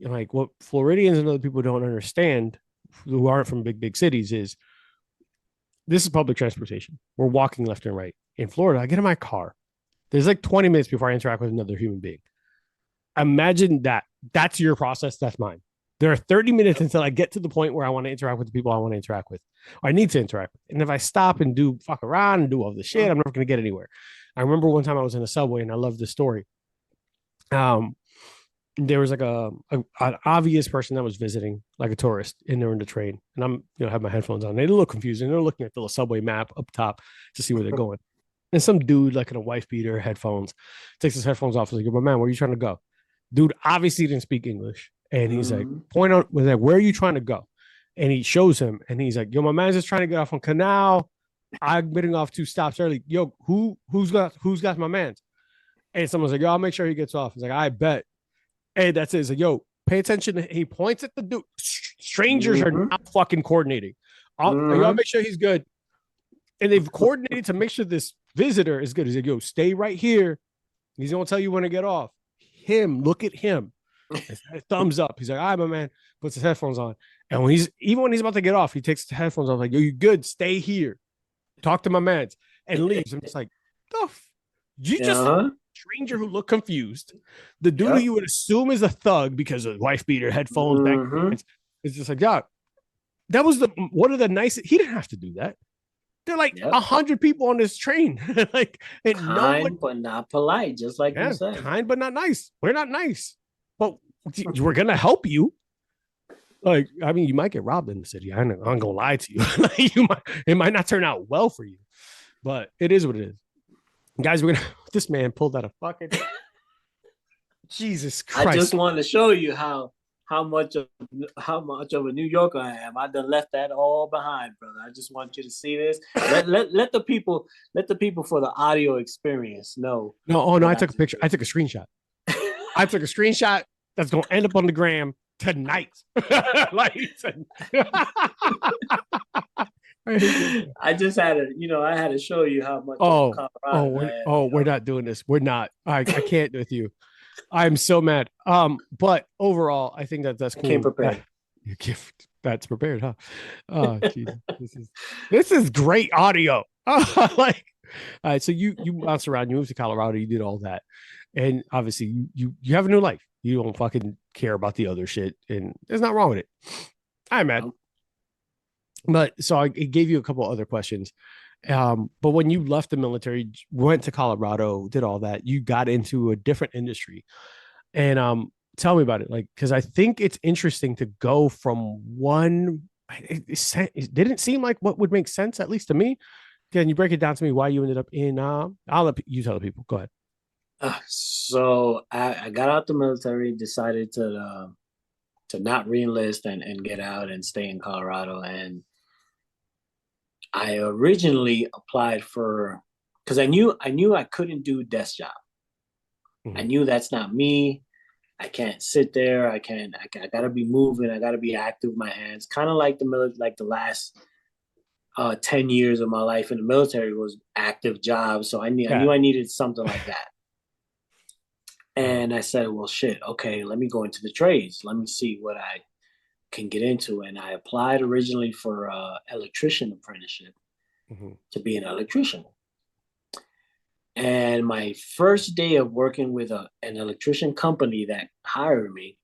Like what Floridians and other people don't understand, who aren't from big cities, is this is public transportation. We're walking left and right. In Florida, I get in my car. There's like 20 minutes before I interact with another human being. Imagine that. That's your process. That's mine. There are 30 minutes until I get to the point where I want to interact with the people I want to interact with. Or I need to interact with. And if I stop and do fuck around and do all this shit, I'm never going to get anywhere. I remember one time I was in a subway and I love this story. There was like an obvious person that was visiting, like a tourist, and they're in the train. And I'm, have my headphones on. They look confused and they're looking at the little subway map up top to see where they're going. And some dude, like in a wife beater, headphones, takes his headphones off. He's like, but man, where are you trying to go? Dude obviously didn't speak English. And he's like, point out, was like, where are you trying to go? And he shows him, and he's like, yo, my man's just trying to get off on Canal. I'm getting off 2 stops early. Yo, who's got my man's? And someone's like, yo, I'll make sure he gets off. He's like, I bet. And that's it. He's like, yo, pay attention. He points at the dude. Strangers are not fucking coordinating. I'll make sure he's good. And they've coordinated to make sure this visitor is good. He's like, yo, stay right here. He's gonna tell you when to get off. Look at him. Thumbs up. He's like, all right, my man. Puts his headphones on. And when he's about to get off, he takes the headphones off, like, yo, you good? Stay here. Talk to my man. And leaves. I'm just like, you just a stranger who looked confused. The dude who you would assume is a thug because of wife beater, headphones, it's just like, yeah, that was one of the nicest. He didn't have to do that. They're like 100 people on this train. Like, and kind but not polite, just like you said. Kind but not nice. We're not nice, but we're gonna help you. Like, I mean, you might get robbed in the city. I'm not gonna lie to you. It might not turn out well for you, but it is what it is. Guys, this man pulled out a fucking Jesus Christ. I just wanted to show you how much of a New Yorker I am. I done left that all behind, brother. I just want you to see this. Let the people for the audio experience know. No, I took a picture. I took a screenshot. I took a screenshot that's gonna end up on the gram tonight. I just had to show you how much. We're not doing this. We're not. I can't with you. I'm so mad. But overall, I think that's cool. Came prepared. That's prepared, huh? Oh, Jesus. This is great audio. All right. So you bounced around. You moved to Colorado. You did all that, and obviously you have a new life. You don't fucking care about the other shit, and there's nothing wrong with it. I'm mad. But so I gave you a couple other questions. But when you left the military, went to Colorado, did all that, you got into a different industry. And tell me about it. Like, because I think it's interesting to go from one. It didn't seem like what would make sense, at least to me. Can you break it down to me why you ended up in? I'll let you tell the people. Go ahead. So I got out the military, decided to not re-enlist and get out and stay in Colorado. And I originally applied because I knew I couldn't do desk job. I knew that's not me. I can't sit there. I gotta be moving. I gotta be active with my hands. Kind of like the last 10 years of my life in the military was active jobs. So I knew I needed something like that. And I said, well, shit, okay, let me go into the trades. Let me see what I can get into. And I applied originally for electrician apprenticeship to be an electrician. And my first day of working with an electrician company that hired me,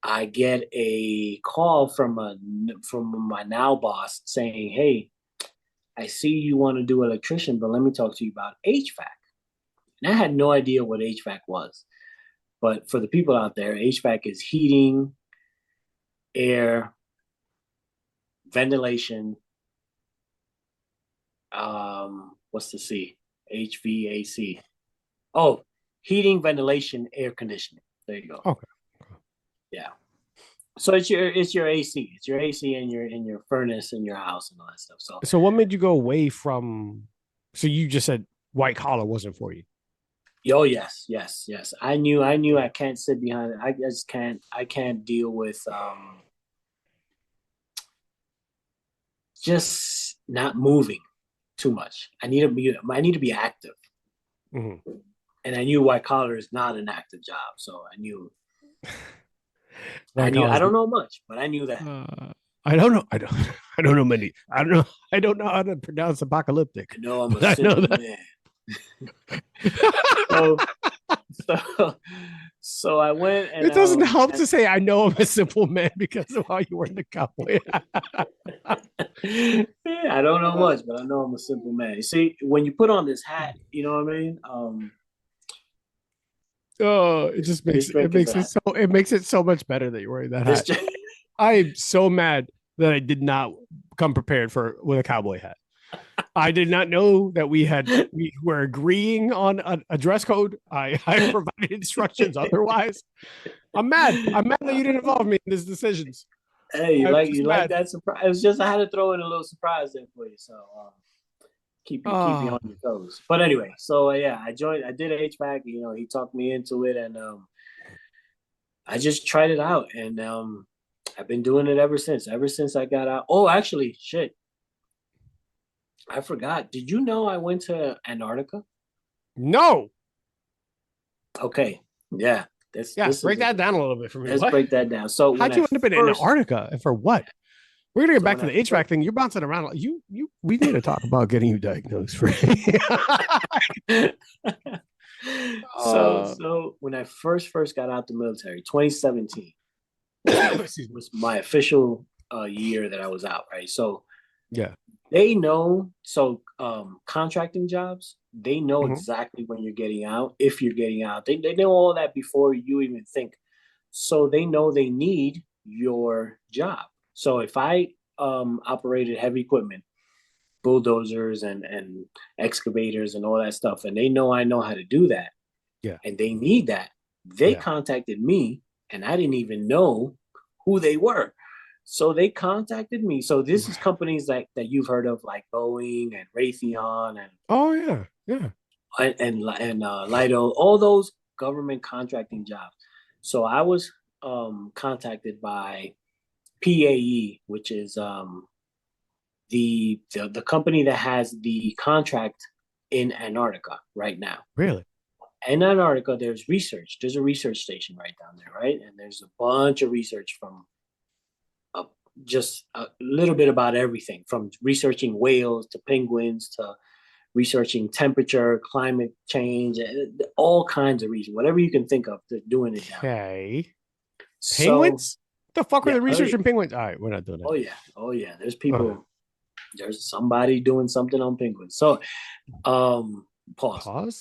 I get a call from my now boss saying, hey, I see you want to do electrician, but let me talk to you about HVAC. And I had no idea what HVAC was. But for the people out there, HVAC is heating, air, ventilation, what's the C? HVAC. Oh, heating, ventilation, air conditioning. There you go. Okay. Yeah. So it's your AC. It's your AC in your furnace in your house and all that stuff. So what made you go away from? So you just said white collar wasn't for you. Oh yes. I knew I can't sit behind it. I can't deal with just not moving too much. I need to be active. And I knew white collar is not an active job, so I knew. I don't know much, but I knew that. I don't know. I don't know many. I don't know how to pronounce apocalyptic. I know I'm a simple man. So I went, and it doesn't help to say I know I'm a simple man because of how you were in the cowboy. Yeah, I don't know much, but I know I'm a simple man. You see, when you put on this hat, you know what I mean? It makes it so much better that you're wearing that hat. I am so mad that I did not come prepared with a cowboy hat. I did not know that we were agreeing on a dress code. I provided instructions otherwise. I'm mad. I'm mad that you didn't involve me in these decisions. Hey, I'm you just like mad. that surprise? It was just I had to throw in a little surprise there for you, so keep you Oh, on your toes. But anyway, so yeah, I did HVAC. He talked me into it, and I just tried it out, and I've been doing it ever since. Ever since I got out. Oh, actually, shit, I forgot. Did you know I went to Antarctica? no. Okay, yeah. This Yeah, this break is that down a little bit for me. let's What? break that down. So when How'd I you end up in first, Antarctica and for what? We're gonna get so back when to I the HVAC first, thing. You're bouncing around. We need to talk about getting you diagnosed for. uh, so when I first got out the military, 2017 was my excuse me. was my official year that I was out, right? So Yeah. they know, so contracting jobs, they know Mhm. exactly when you're getting out, if you're getting out. They know all that before you even think. So they know they need your job. So if I operated heavy equipment, bulldozers and excavators and all that stuff, and they know I know how to do that, Yeah. and they need that, they Yeah. contacted me, and I didn't even know who they were. So they contacted me. So this is companies that you've heard of, like Boeing and Raytheon Oh yeah. Yeah. and Lido, all those government contracting jobs. So I was contacted by PAE, which is the company that has the contract in Antarctica right now. Really? In Antarctica, there's research. There's a research station right down there, right? And there's a bunch of research from uh, just a little bit about everything, from researching whales to penguins to researching temperature, climate change, all kinds of reasons. Whatever you can think of, they're doing it down there. Okay. So Penguins? The fuck are yeah, the researching penguins? All right, we're not doing that. oh yeah. There's Uh, people. There's somebody doing something on penguins. So pause. pause.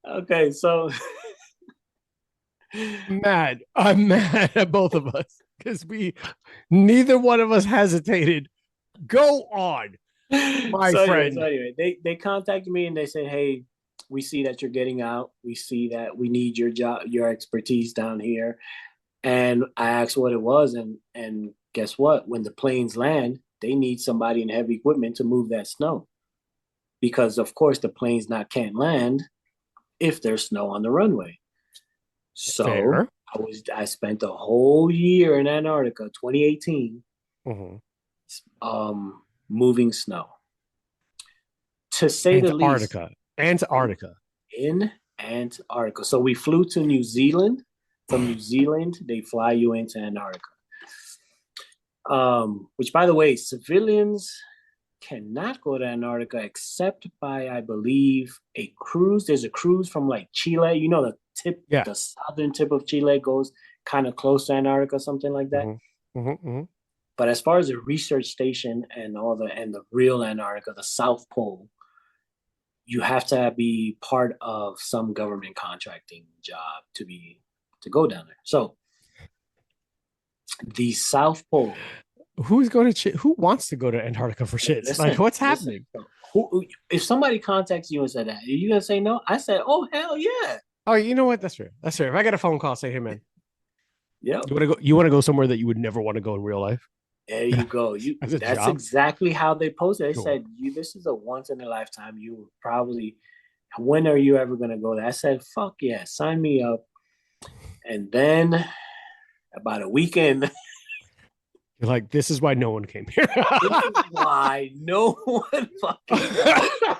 Okay, so Mad. I'm mad at both of us because neither one of us hesitated. Go on, my friend. they contacted me and they said, "Hey, we see that you're getting out. We see that we need your job, your expertise down here." And I asked what it was, and guess what? When the planes land, they need somebody in heavy equipment to move that snow, because of course the planes not can't land if there's snow on the runway. So Fair. I spent a whole year in Antarctica, 2018, Mhm. moving snow. To say the least, Antarctica. Antarctica. in Antarctica. So we flew to New Zealand. From New Zealand, they fly you into Antarctica. Which, by the way, civilians cannot go to Antarctica except by, I believe, a cruise. There's a cruise from like Chile. You know, Yeah. the southern tip of Chile goes kind of close to Antarctica, something like that. But as far as the research station and the real Antarctica, the South Pole, you have to be part of some government contracting job to go down there. So the South Pole. Who wants to go to Antarctica for shits? Listen, Like, what's happening? If somebody contacts you and said that, are you gonna say no? I said, oh hell yeah. Oh, you know what? That's fair. That's fair. If I get a phone call, say, hey man, Yep. You want to go somewhere that you would never want to go in real life? There you go. That's exactly how they posted. They said, this is a once in a lifetime. You would probably, when are you ever gonna go there? I said, fuck yeah, sign me up. And then about a weekend, you're like, this is why no one came here. this is why no one fucking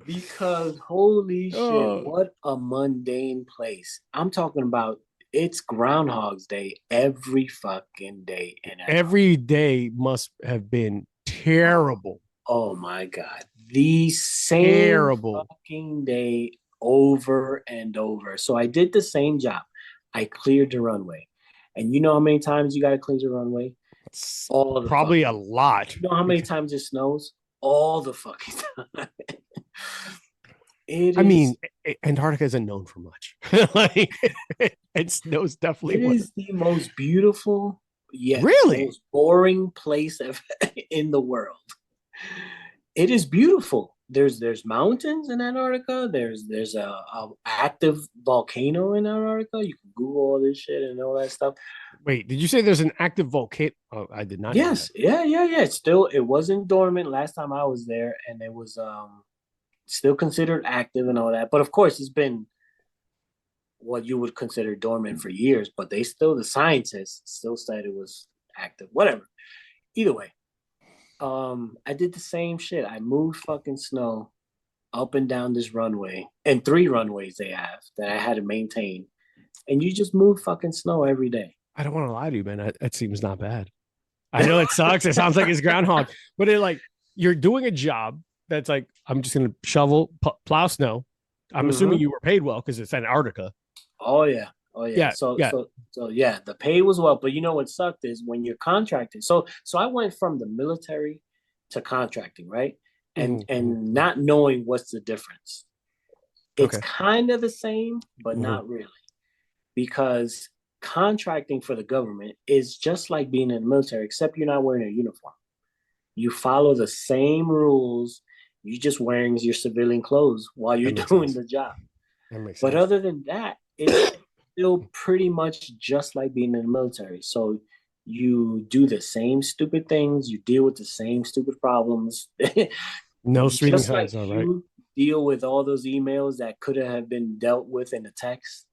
because holy shit, what a mundane place. I'm talking about, it's Groundhog's Day every fucking day. Every day must have been terrible. Oh my God. The same fucking day over and over. So I did the same job. I cleared the runway. And you know how many times you got to clear the runway? Probably a lot. You know how many times it snows? All the fucking time. It I is mean, Antarctica isn't known for much. Like, it snows definitely it one. is the most beautiful yet Really? most boring place in the world. It is beautiful. There's mountains in Antarctica. There's a active volcano in Antarctica. You can Google all this shit and all that stuff. Wait, did you say there's an active volcano? Oh, I did not know that. Yes, yeah. It wasn't dormant last time I was there, and it was still considered active and all that. But of course, it's been what you would consider dormant for years. But the scientists still said it was active. Whatever. Either way, I did the same shit. I moved fucking snow up and down this runway, and 3 runways they have that I had to maintain. And you just move fucking snow every day. I don't want to lie to you, man. That seems not bad. I know it sucks. It sounds like it's groundhog, but you're doing a job that's like, I'm just gonna shovel, plow snow. I'm assuming you were paid well because it's Antarctica. Oh yeah. Oh yeah. Yeah, So yeah. so yeah, the pay was well, but you know what sucked is when you're contracting. So I went from the military to contracting, right? And not knowing what's the difference. It's Okay. kind of the same, but not really. Because contracting for the government is just like being in the military, except you're not wearing a uniform. You follow the same rules. You're just wearing your civilian clothes while you're doing the job. That makes But sense. other than that, it's still pretty much just like being in the military. So you do the same stupid things. You deal with the same stupid problems. No speeding Just like signs, all right. you deal with all those emails that could have been dealt with in a text.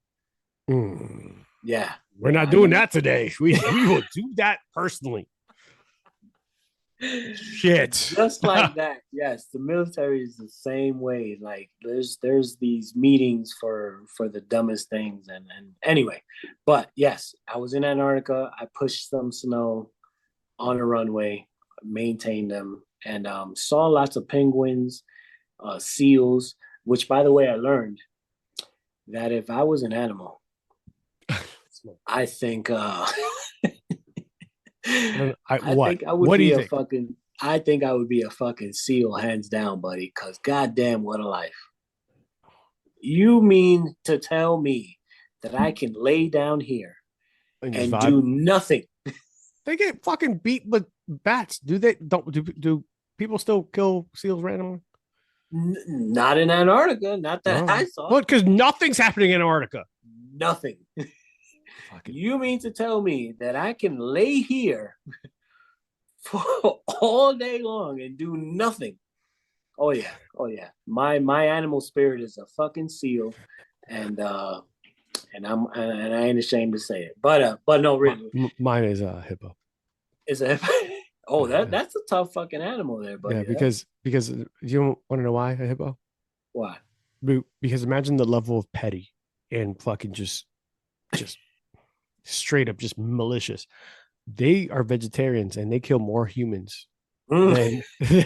Yeah. We're not doing that today. We will do that personally. Shit. Just like that. Yes, the military is the same way. Like there's these meetings for the dumbest things and anyway. But yes, I was in Antarctica. I pushed some snow on a runway, maintained them, and saw lots of penguins, seals, which by the way I learned that if I was an animal, I think I think I would be a fucking seal, hands down, buddy. Because goddamn, what a life! You mean to tell me that I can lay down here and do nothing? They get fucking beat with bats. Do people still kill seals randomly? Not in Antarctica. Not that I saw. Well, because nothing's happening in Antarctica. Nothing. You mean to tell me that I can lay here for all day long and do nothing? Oh yeah. My animal spirit is a fucking seal, and I ain't ashamed to say it. But no, really, mine is a hippo. Is a hippo? Oh, that's a tough fucking animal there, buddy. Yeah, because you want to know why a hippo? Why? Because imagine the level of petty and fucking just straight up just malicious. They are vegetarians and they kill more humans than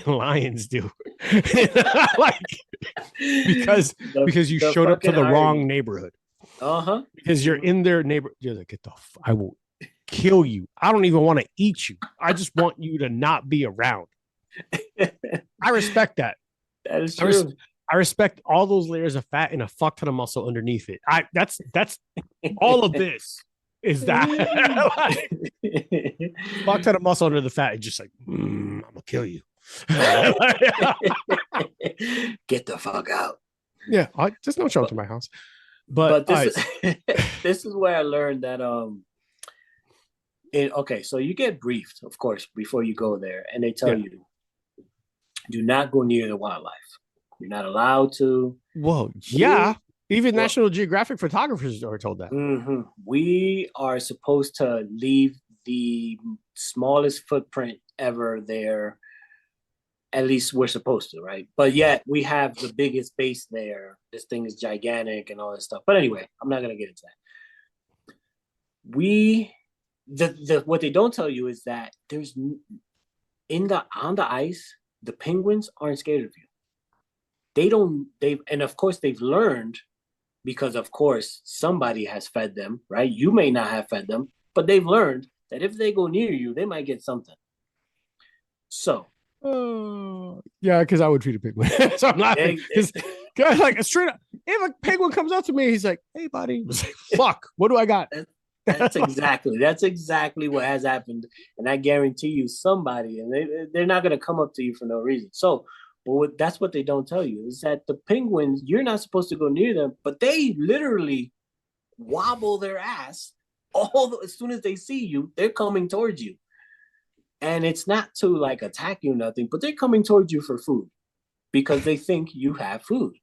lions do. Like because you showed up to the wrong neighborhood. Because you're in their neighborhood. You're like, I will kill you. I don't even want to eat you. I just want you to not be around. I respect that. That is true. I respect all those layers of fat and a fuck ton of muscle underneath it. That's all of this is that fuck ton of muscle under the fat. It's just like, I'm gonna kill you. Get the fuck out. Yeah, just don't show up to my house. But this is where I learned that okay, so you get briefed, of course, before you go there, and they tell you, do not go near the wildlife. You're not allowed to. Whoa, yeah. Even National Geographic photographers are told that. We are supposed to leave the smallest footprint ever there. At least we're supposed to, right? But yet we have the biggest base there. This thing is gigantic and all this stuff. But anyway, I'm not gonna get into that. What they don't tell you is that there's on the ice, the penguins aren't scared of you. And of course they've learned, because of course somebody has fed them, right? You may not have fed them, but they've learned that if they go near you, they might get something. So yeah, because I would treat a penguin. So I'm not because Like straight up, if a penguin comes up to me, he's like, "Hey, buddy," like, fuck, what do I got? That's exactly what has happened, and I guarantee you, somebody, and they're not gonna come up to you for no reason. So, but that's what they don't tell you is that the penguins, you're not supposed to go near them, but they literally wobble their ass as soon as they see you, they're coming towards you, and it's not to like attack you, nothing, but they're coming towards you for food because they think you have food.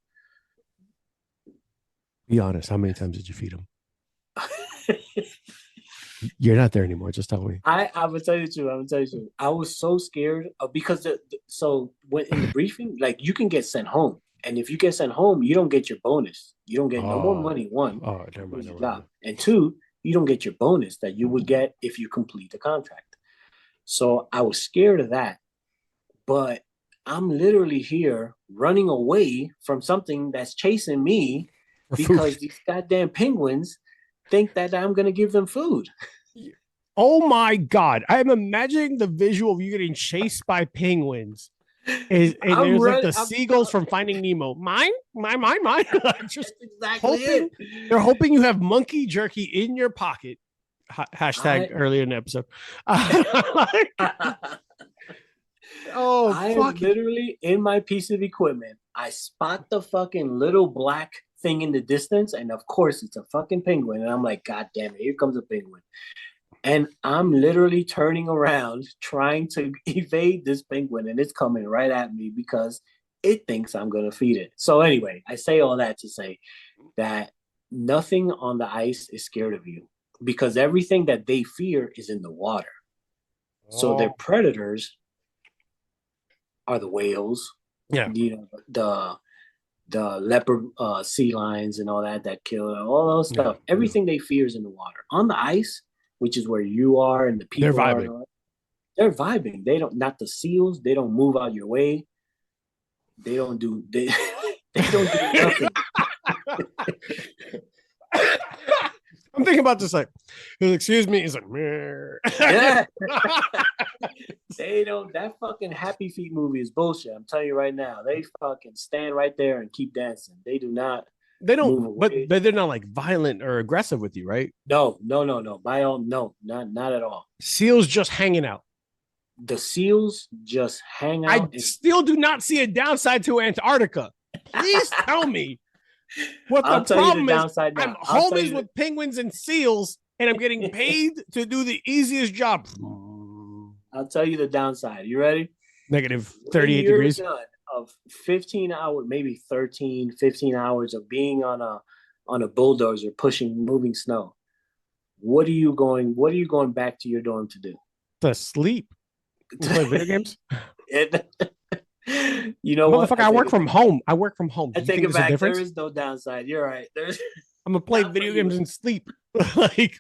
Be honest. How many times did you feed him? You're not there anymore. Just tell me. I will tell you the truth. I will tell you the truth. I was so scared because so when in the briefing, like you can get sent home, and if you get sent home, you don't get your bonus. You don't get no more money. One, never mind. And two, you don't get your bonus that you would get if you complete the contract. So I was scared of that, but I'm literally here running away from something that's chasing me because these goddamn penguins think that I'm going to give them food. Oh my God. I'm imagining the visual of you getting chased by penguins. There's like the seagulls from Finding Nemo. Mine. Just exactly hoping, they're hoping you have monkey jerky in your pocket. Hashtag earlier in the episode. I am literally in my piece of equipment. I spot the fucking little black thing in the distance, and of course it's a fucking penguin. And I'm like, God damn it, here comes a penguin. And I'm literally turning around trying to evade this penguin, and it's coming right at me because it thinks I'm gonna feed it. So anyway, I say all that to say that nothing on the ice is scared of you because everything that they fear is in the water. So their predators are the whales, the leopard sea lions and all that kill all those stuff. Everything they fear is in the water. On the ice, which is where you are and the people they're vibing. They're vibing. They don't, not the seals. They don't move out your way. They don't do they don't do nothing. I'm thinking about this like, excuse me. He's like, yeah. They don't. That fucking Happy Feet movie is bullshit. I'm telling you right now. They fucking stand right there and keep dancing. They do not. They don't. But they're not like violent or aggressive with you, right? No. By all, not at all. Seals just hanging out. The seals just hang out. I still do not see a downside to Antarctica. Please tell me what the problem is. I'm homies with penguins and seals, and I'm getting paid to do the easiest job. I'll tell you the downside. You ready? Negative 38 degrees. Of 15 hours, maybe 13, 15 hours of being on a bulldozer moving snow. What are you going back to your dorm to do? To sleep. To play video games? You know what? I work from home. I work from home. I take it back. There is no downside. You're right. I'm gonna play video games and sleep. Like,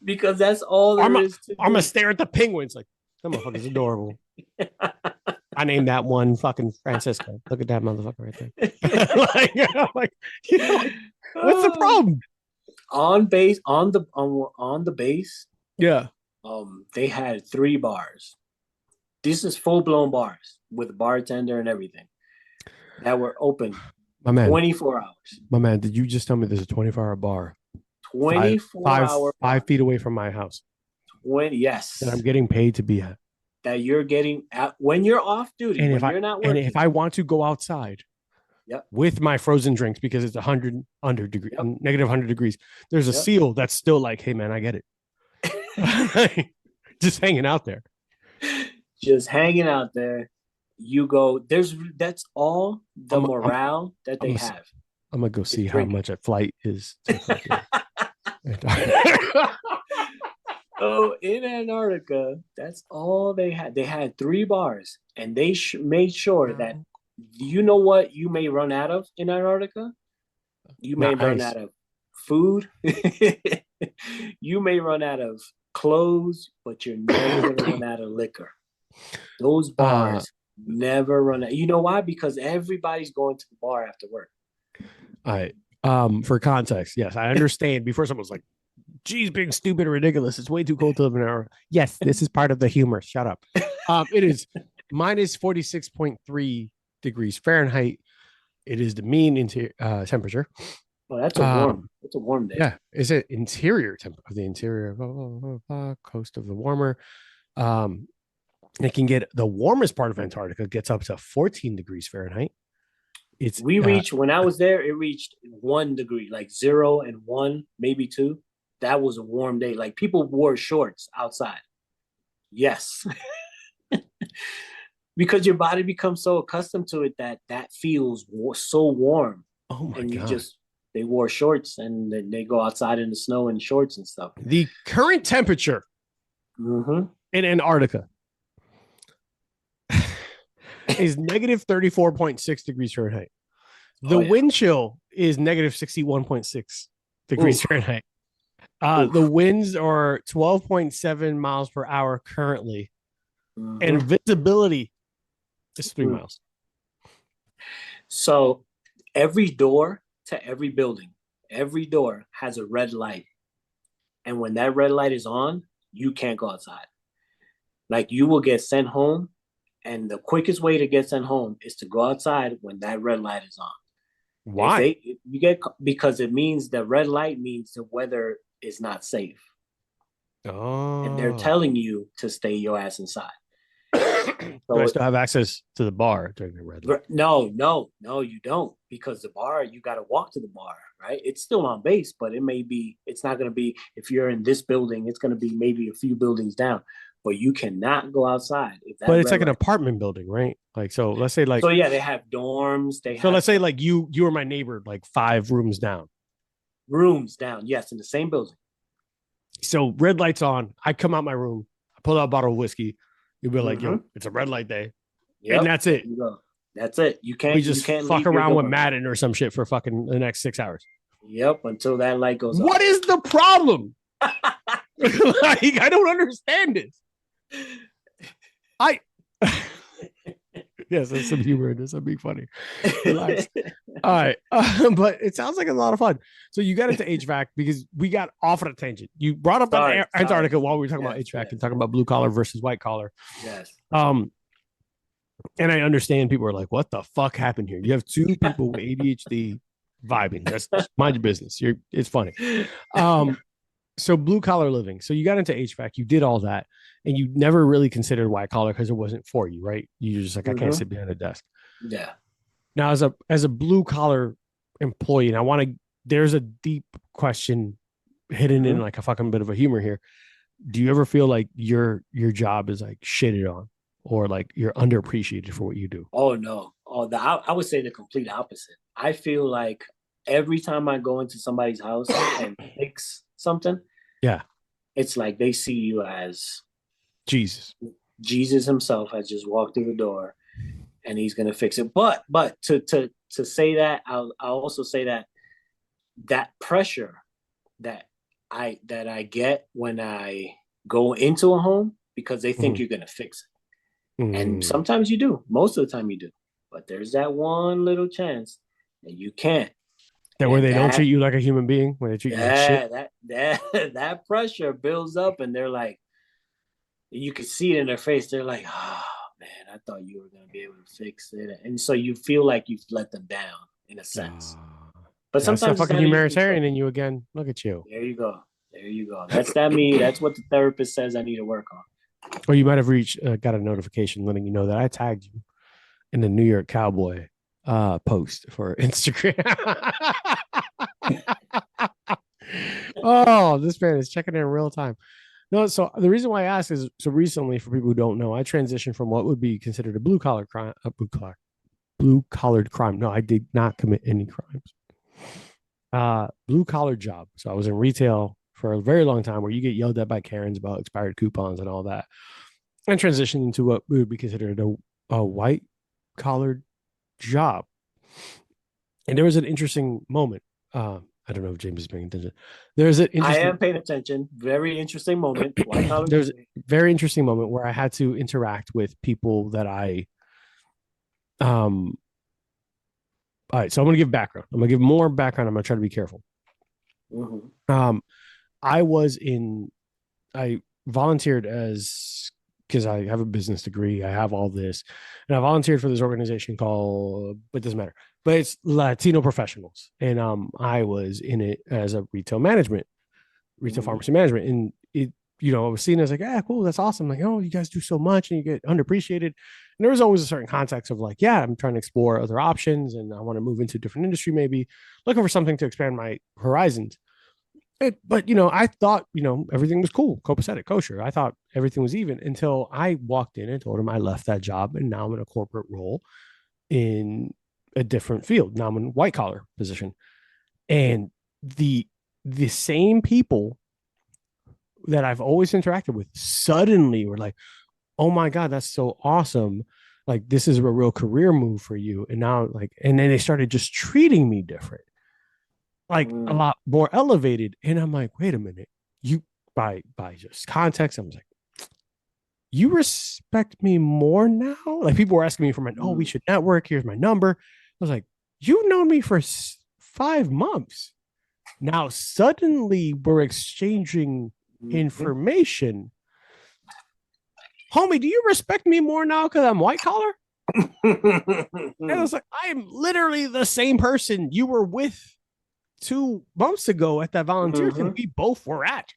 because that's all there is to do. I'm gonna stare at the penguins like, that motherfucker's adorable. I named that one fucking Francisco. Look at that motherfucker right there. What's the problem? On the base. Yeah. They had 3 bars. This is full-blown bars with a bartender and everything that were open. My man, 24 hours. My man, did you just tell me there's a 24-hour bar? 24-hour 5 feet away from my house. Yes. That I'm getting paid to be at. That you're getting at when you're off duty, and you're not working. And if I want to go outside with my frozen drinks because it's negative 100 degrees, there's a seal that's still like, hey man, I get it. Just hanging out there. Just hanging out there. You go, that's all the morale that they have. I'm gonna go see how much a flight is. So in Antarctica, that's all they had. They had 3 bars, and they made sure that, you know what you may run out of in Antarctica? You may run out of food. You may run out of clothes, but you're never going to run out of liquor. Those bars never run out. You know why? Because everybody's going to the bar after work. All right. For context, yes, I understand. Before someone was like, geez, being stupid or ridiculous, it's way too cold to live in an hour. Yes, this is part of the humor. Shut up. It is minus 46.3 degrees Fahrenheit. It is the mean temperature. Oh, that's a warm. Um, It's a warm day. yeah, is it interior temp of the interior coast of the warmer. Um, it can get the warmest part of Antarctica gets up to 14 degrees Fahrenheit. It's We reached when I was there. It reached 1 degree, like 0 and 1, maybe 2. That was a warm day. Like people wore shorts outside. Yes, because your body becomes so accustomed to it that feels so warm, oh my and god. they wore shorts and they go outside in the snow in shorts and stuff. The current temperature Mm-hmm. in Antarctica is negative 34.6 degrees Fahrenheit. The wind chill is negative 61.6 degrees Oof. Fahrenheit. The winds are 12.7 miles per hour currently, and visibility is 3 miles. So every door to every building, every door has a red light. And when that red light is on, you can't go outside. Like you will get sent home. And the quickest way to get sent home is to go outside when that red light is on. Why? Because it means the red light means the weather is not safe. Oh. And they're telling you to stay your ass inside. So I still have access to the bar during the red light. No, you don't. Because the bar, you got to walk to the bar, right? It's still on base, but it's not going to be, if you're in this building, it's going to be maybe a few buildings down. But you cannot go outside. But it's like an apartment building, right? Like, so let's say like. So yeah, they have dorms. Let's say like you are my neighbor, like 5 rooms down. Rooms down, yes, in the same building. So red lights on. I come out my room. I pull out a bottle of whiskey. You'll be like, yo, it's a red light day. Yep. And that's it. That's it. You can't. We just fuck around with Madden or some shit for fucking the next 6 hours. Yep, until that light goes off. What is the problem? Like, I don't understand it. Yes, there's some humor in this. I'm being funny. Relax. All right. But it sounds like a lot of fun. So you got into HVAC because we got off on a tangent. You brought up Antarctica while we were talking about HVAC and talking about blue collar versus white collar. Yes. And I understand people are like, what the fuck happened here? You have 2 people with ADHD vibing. That's mind your business. It's funny. So blue collar living. So you got into HVAC, you did all that, and you never really considered white collar because it wasn't for you, right? You're just like, I can't sit behind a desk. Yeah. Now, as a blue collar employee, and there's a deep question hidden in like a fucking bit of a humor here. Do you ever feel like your job is like shitted on, or like you're underappreciated for what you do? Oh no. I would say the complete opposite. I feel like every time I go into somebody's house and fix something, it's like they see you as Jesus himself has just walked through the door and he's gonna fix it. But to say that, I'll also say that pressure that I get when I go into a home, because they think you're gonna fix it. And sometimes you do. Most of the time you do. But there's that one little chance that you can't. Where they don't treat you like a human being, where they treat you like shit. That pressure builds up, and they're like, you can see it in their face. They're like, oh man, I thought you were gonna be able to fix it, and so you feel like you've let them down in a sense. But sometimes fucking humanitarian in you again. Look at you. There you go. That's me. That's what the therapist says I need to work on. Or you might have got a notification letting you know that I tagged you in the New York Cowboy post for Instagram. Oh, this man is checking in real time. No, so the reason why I ask is, so recently, for people who don't know, I transitioned from what would be considered a blue collar crime, blue collared crime. No, I did not commit any crimes. Blue collar job. So I was in retail for a very long time, where you get yelled at by Karens about expired coupons and all that, and transitioned into what would be considered a white collared job. And there was an interesting moment. I don't know if James is paying attention. I am paying attention. Very interesting moment. There's a very interesting moment where I had to interact with people that all right, so I'm going to give background. I'm going to give more background. I'm going to try to be careful. I volunteered because I have a business degree. I have all this, and I volunteered for this organization called, but it doesn't matter. but it's Latino professionals. And I was in it as a retail pharmacy management. And it, I was seen as like, yeah, cool, that's awesome. Like, oh, you guys do so much and you get underappreciated. And there was always a certain context of like, yeah, I'm trying to explore other options and I want to move into a different industry, maybe looking for something to expand my horizons. But I thought everything was cool, copacetic, kosher. I thought everything was even until I walked in and told him I left that job and now I'm in a corporate role in a different field. Now I'm in white collar position, and the same people that I've always interacted with suddenly were like, "Oh my god, that's so awesome! Like this is a real career move for you." And now and then they started just treating me different, like a lot more elevated. And I'm like, wait a minute, you by just context, I was like, you respect me more now? Like people were asking me for oh, we should network. Here's my number. I was like, you've known me for 5 months. Now suddenly we're exchanging information. Homie, do you respect me more now because I'm white collar? And I was like, I am literally the same person you were with 2 months ago at that volunteer thing we both were at.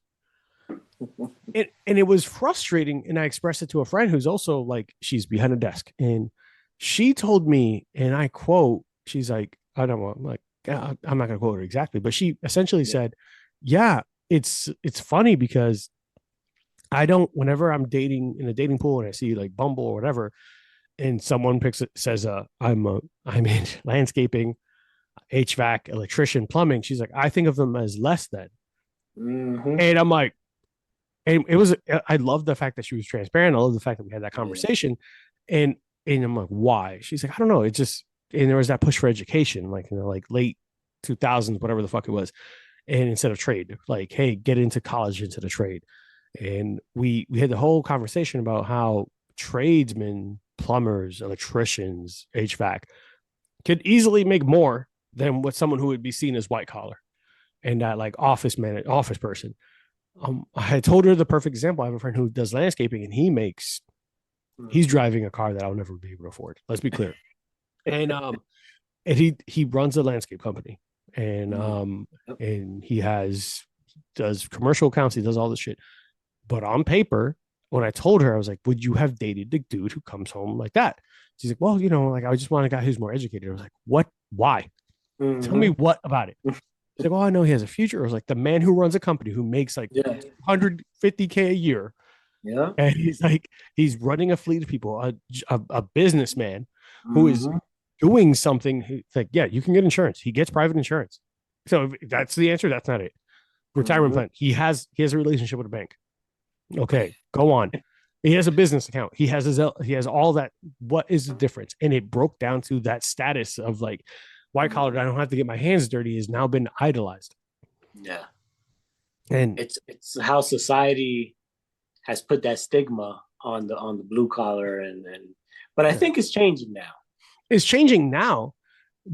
And it was frustrating. And I expressed it to a friend who's also like, she's behind a desk. And she told me, and I quote, she's like, I don't know, I'm like, I'm not going to quote her exactly, but she essentially said, yeah, it's funny because whenever I'm dating in a dating pool and I see like Bumble or whatever, and someone says, I'm in landscaping, HVAC, electrician, plumbing. She's like, I think of them as less than. And I'm like, and I love the fact that she was transparent. I love the fact that we had that conversation. And I'm like, why? She's like, I don't know. It just, and there was that push for education, like, like late 2000s, whatever the fuck it was. And instead of trade, like, hey, get into college, into the trade. And we had the whole conversation about how tradesmen, plumbers, electricians, HVAC could easily make more than what someone who would be seen as white collar and that like office person. I told her the perfect example. I have a friend who does landscaping and he's driving a car that I'll never be able to afford. Let's be clear. And he runs a landscape company and he does commercial accounts. He does all this shit. But on paper, when I told her, I was like, would you have dated the dude who comes home like that? She's like, well, like I just want a guy who's more educated. I was like, what? Why? Tell me what about it? She's like, well, I know he has a future. I was like, the man who runs a company who makes like $150K a year. Yeah. And he's running a fleet of people, a businessman who is doing something like, yeah, you can get insurance. He gets private insurance. So if that's the answer. That's not it. Retirement plan. He has a relationship with a bank. Okay, go on. He has a business account. He has all that. What is the difference? And it broke down to that status of like white collar. I don't have to get my hands dirty has now been idolized. Yeah. And it's how society has put that stigma on the blue collar but I think it's changing now. It's changing now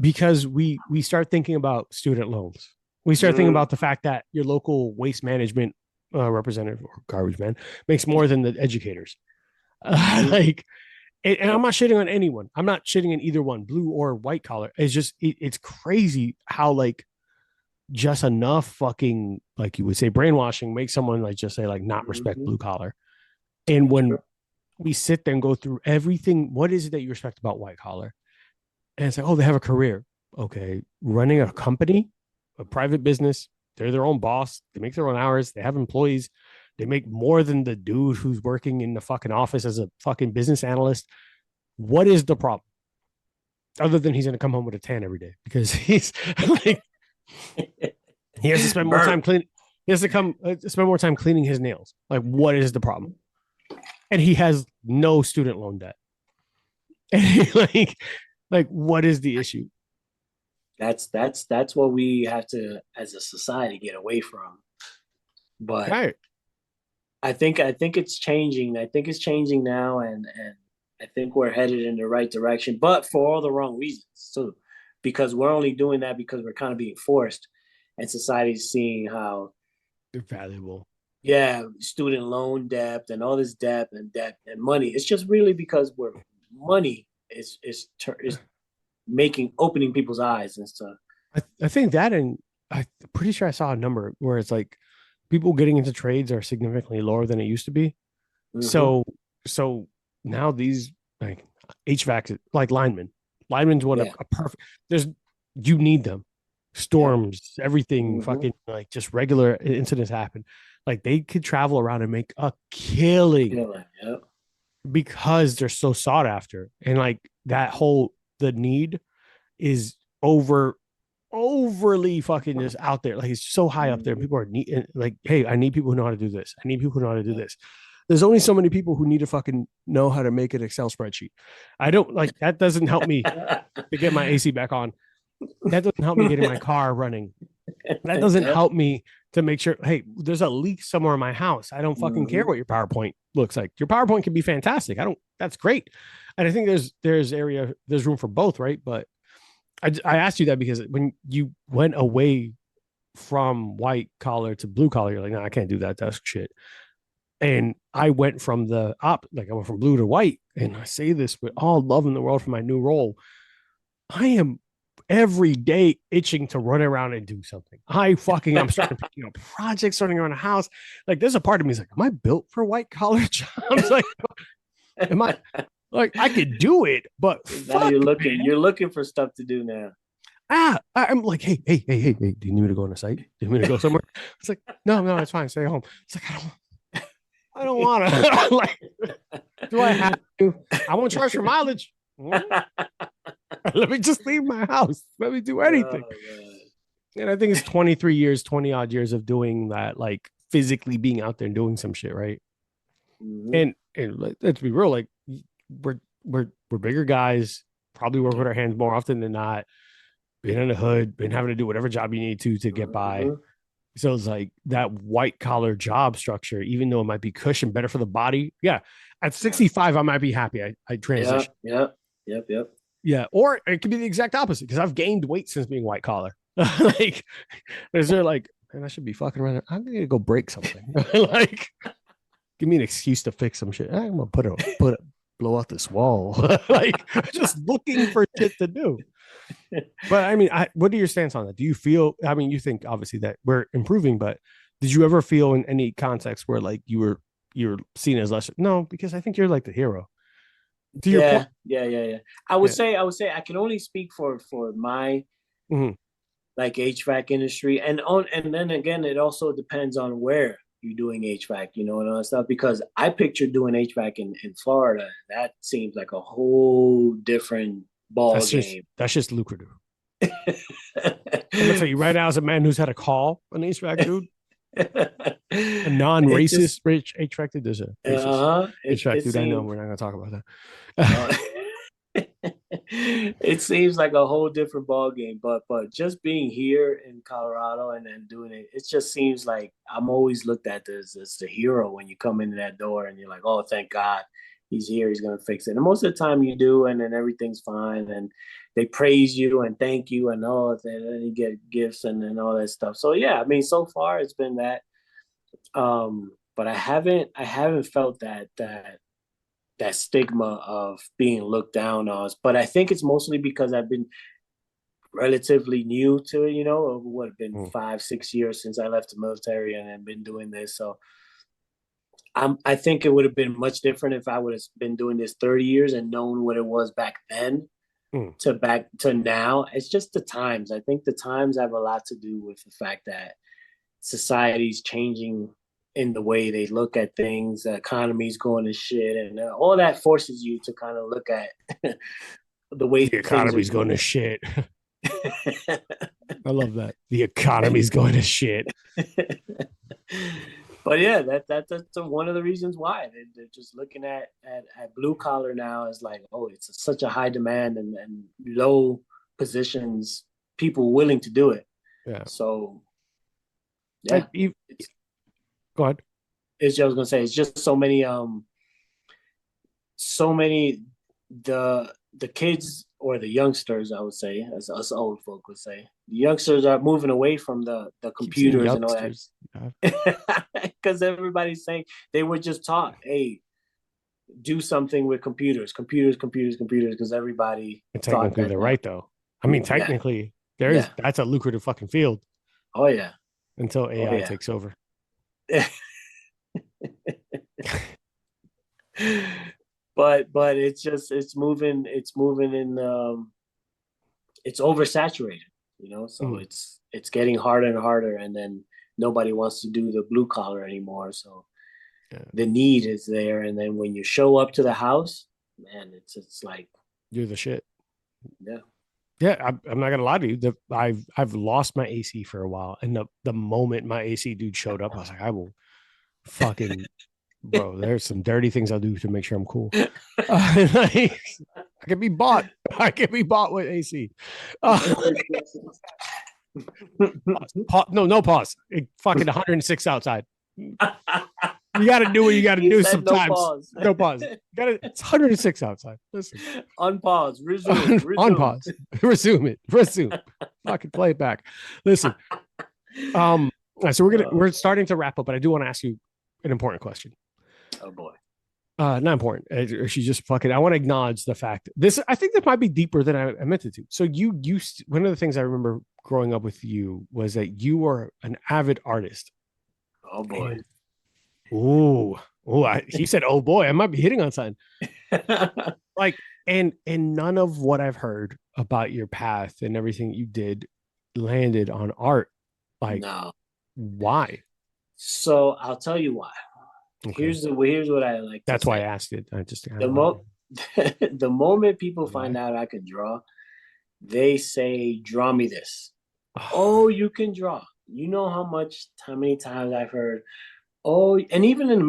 because we start thinking about student loans. We start thinking about the fact that your local waste management representative or garbage man makes more than the educators. And I'm not shitting on anyone. I'm not shitting on either one, blue or white collar. It's just it's crazy how like just enough fucking, like you would say, brainwashing makes someone like just say like not respect blue collar. And when we sit there and go through everything, what is it that you respect about white collar? And it's like, oh, they have a career. Okay, running a company, a private business, they're their own boss. They make their own hours. They have employees. They make more than the dude who's working in the fucking office as a fucking business analyst. What is the problem? Other than he's going to come home with a tan every day because he's like, he has to spend more time cleaning. He has to spend more time cleaning his nails. Like, what is the problem? And he has no student loan debt. And like, what is the issue? That's what we have to, as a society, get away from. But right. I think it's changing. I think it's changing now, and I think we're headed in the right direction, but for all the wrong reasons too, because we're only doing that because we're kind of being forced, and society's seeing how they're valuable. Yeah, student loan debt and all this debt and money. It's just really because money is opening people's eyes and stuff. I think that, and I'm pretty sure I saw a number where it's like people getting into trades are significantly lower than it used to be. Mhm. So now these like HVAC, like linemen's what Yeah. a perfect. You need them. Storms, everything, Mhm. fucking like just regular incidents happen. Like they could travel around and make a killing Yeah. because they're so sought after, and like the need is overly fucking just out there. Like it's so high up there. People are like, hey, I need people who know how to do this. I need people who know how to do this. There's only so many people who need to fucking know how to make an Excel spreadsheet. I don't like that. Doesn't help me to get my AC back on. That doesn't help me getting my car running. That doesn't help me to make sure, hey, there's a leak somewhere in my house. I don't fucking care what your PowerPoint looks like. Your PowerPoint can be fantastic. That's great. And I think there's room for both, right? But I asked you that because when you went away from white collar to blue collar, you're like, no, I can't do that. That's shit. And I went from I went from blue to white. And I say this with all love in the world for my new role. I am every day itching to run around and do something. I'm starting picking up projects, starting around a house. Like there's a part of me is like, am I built for white collar jobs? Like, am I like I could do it, but now you're looking for stuff to do now. I'm like, hey, do you need me to go on a site? Do you need me to go somewhere? It's like, no, it's fine. Stay home. It's like, I don't want to. Like, do I have to? I won't charge for mileage. Let me just leave my house. Let me do anything. And I think it's 23 years, 20 odd years of doing that, like physically being out there and doing some shit, right? Mm-hmm. And let's be real, like we're bigger guys, probably work with our hands more often than not. Been in the hood, been having to do whatever job you need to get by. So it's like that white collar job structure, even though it might be cushioned, better for the body. Yeah. At 65, I might be happy. I transition. Yep. Yeah. Or it could be the exact opposite because I've gained weight since being white collar. Like, they're like, man, I should be fucking around. I'm going to go break something. Like, give me an excuse to fix some shit. I'm going to blow out this wall. Like, just looking for shit to do. But I mean, what are your stance on that? Do you feel, I mean, you think obviously that we're improving, but did you ever feel in any context where like you're seen as less? No, because I think you're like the hero. To your point. Yeah. I would say I can only speak for my like HVAC industry, and then again, it also depends on where you're doing HVAC, and all that stuff. Because I picture doing HVAC in Florida, that seems like a whole different ball game. That's just lucrative. I'm gonna tell you right now, as a man who's had a call on HVAC, dude, a non-racist rich HVAC dude, there's a racist HVAC dude. I know we're not gonna talk about that. It seems like a whole different ball game, but just being here in Colorado and then doing it, it just seems like I'm always looked at as the hero when you come into that door and you're like, oh, thank God he's here, he's gonna fix it. And most of the time you do, and then everything's fine, and they praise you and thank you and all that, and you get gifts and all that stuff. So yeah, I mean, so far it's been that. But I haven't felt that stigma of being looked down on. But I think it's mostly because I've been relatively new to it, what have been 5-6 years since I left the military and I've been doing this. So I think it would have been much different if I would have been doing this 30 years and known what it was back then to now. It's just the times. I think the times have a lot to do with the fact that society's changing in the way they look at things. The economy's going to shit, and all that forces you to kind of look at the way the economy's going to shit. I love that. The economy's going to shit. But yeah, that's one of the reasons why they're just looking at blue collar now as like, oh, it's such a high demand and low positions, people willing to do it. Yeah. So yeah. Go ahead. I was gonna say, it's just so many the kids or the youngsters, I would say, as us old folk would say, the youngsters are moving away from the computers and all that. Because everybody's saying they were just taught, hey, do something with computers, because everybody And thought technically, that. they're right though. I mean, technically, that's a lucrative fucking field Oh yeah. until AI yeah. takes over. but it's moving in it's oversaturated, so it's getting harder and harder, and then nobody wants to do the blue collar anymore, so the need is there, and then when you show up to the house, man, it's like you're the shit. Yeah, I'm not gonna lie to you. I've lost my AC for a while, and the moment my AC dude showed up, I was like, I will fucking bro. There's some dirty things I'll do to make sure I'm cool. Like, I can be bought. I can be bought with AC. No pause. Fucking 106 outside. You got to do what you got to do sometimes. No pause. It's 106 outside. Listen. Unpause. Resume. Unpause. Resume it. Resume. Fucking play it back. Listen. So we're starting to wrap up, but I do want to ask you an important question. Oh boy. Not important. She's just fucking. I want to acknowledge the fact this. I think that might be deeper than I meant it to. So you one of the things I remember growing up with you was that you were an avid artist. Oh boy. He said, "Oh boy, I might be hitting on something." Like, and none of what I've heard about your path and everything you did landed on art. Like, no. Why? So I'll tell you why. Okay. Here's what I like. That's why I asked it. I just the moment people find out I can draw, they say, "Draw me this." Oh, you can draw. You know how many times I've heard. Oh, and even in the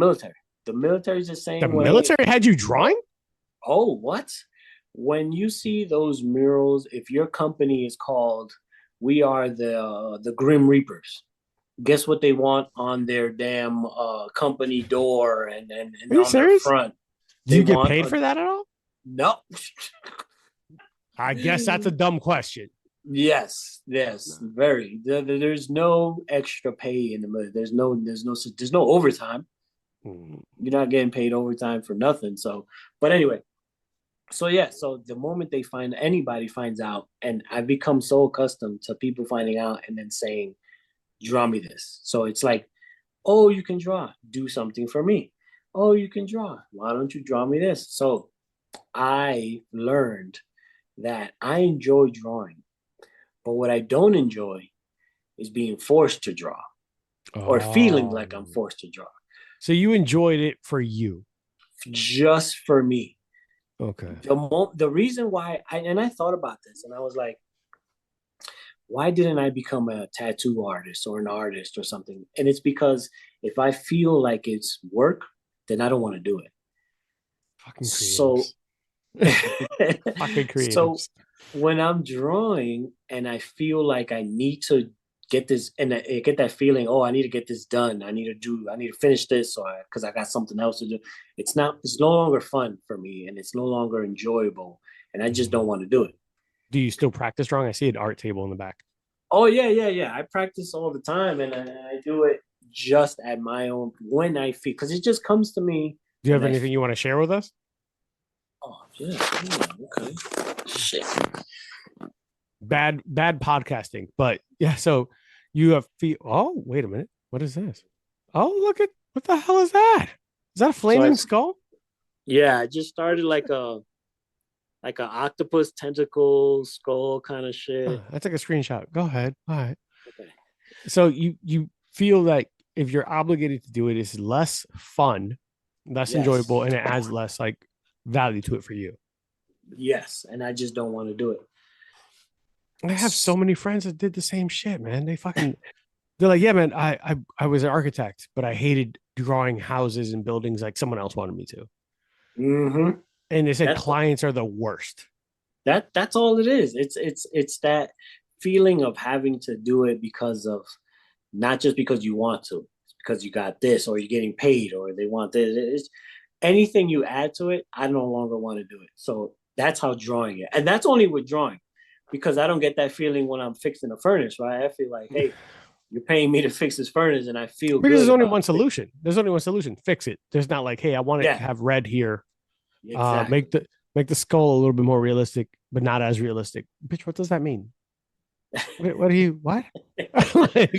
military's the same way. The military had you drawing? Oh, what? When you see those murals, if your company is called, we are the Grim Reapers. Guess what they want on their damn company door and on their front? Do you get paid for that at all? No. I guess that's a dumb question. Yes, very. There's no extra pay in the military. There's no overtime. You're not getting paid overtime for nothing. So, but anyway, so the moment anybody finds out, and I've become so accustomed to people finding out and then saying, "Draw me this." So it's like, "Oh, you can draw. Do something for me." "Oh, you can draw. Why don't you draw me this?" So I learned that I enjoy drawing. But what I don't enjoy is being forced to draw or feeling like I'm forced to draw. So you enjoyed it for you? Just for me. Okay. The reason why I thought about this and I was like, why didn't I become a tattoo artist or an artist or something? And it's because if I feel like it's work, then I don't want to do it. Fucking creatives. Fucking creatives. So when I'm drawing and I feel like I need to get this and I get that feeling, I need to get this done. I need to finish this because I got something else to do. It's no longer fun for me and it's no longer enjoyable. And I just don't want to do it. Do you still practice drawing? I see an art table in the back. Oh, yeah. I practice all the time and I do it just at my own when I feel, because it just comes to me. Do you have anything you want to share with us? Oh, yeah. Okay. Shit. Bad podcasting, but yeah. So you have oh, wait a minute. What is this? Oh, look at what the hell is that? Is that a flaming skull? Yeah, I just started like an octopus tentacle skull kind of shit. I took a screenshot. Go ahead. All right. Okay. So you feel like if you're obligated to do it, it's less fun, less enjoyable, and it adds less like value to it for you. Yes, and I just don't want to do it. I have so many friends that did the same shit, man. They're like, yeah, man, I was an architect, but I hated drawing houses and buildings like someone else wanted me to. Mm-hmm. And they said clients are the worst. That's all it is. It's that feeling of having to do it because of not just because you want to, it's because you got this or you're getting paid or they want this. It's, anything you add to it, I no longer want to do it. So that's how drawing it. And that's only with drawing because I don't get that feeling when I'm fixing a furnace, right? I feel like, hey, you're paying me to fix this furnace and I feel because there's only one solution. There's only one solution. Fix it. There's not like, hey, I want it to have red here. Exactly. Make the skull a little bit more realistic, but not as realistic. Bitch, what does that mean? What do you what? Like,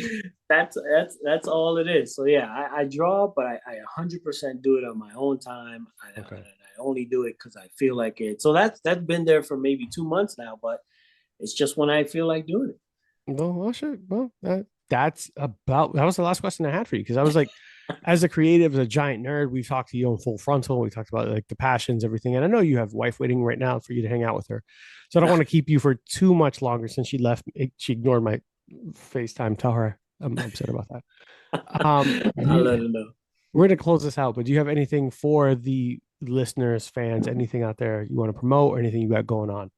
That's all it is. So yeah, I draw, but I 100% do it on my own time. I okay. only do it because I feel like it. So that's been there for maybe 2 months now, but it's just when I feel like doing it. Well, shit. Well, that was the last question I had for you because I was like, as a creative, as a giant nerd, we talked to you on Full Frontal. We talked about like the passions, everything, and I know you have wife waiting right now for you to hang out with her, so I don't want to keep you for too much longer. Since she left, she ignored my FaceTime. Tell her I'm upset about that. I'll let her know. We're gonna close this out, but do you have anything for the listeners, fans, anything out there you want to promote or anything you got going on?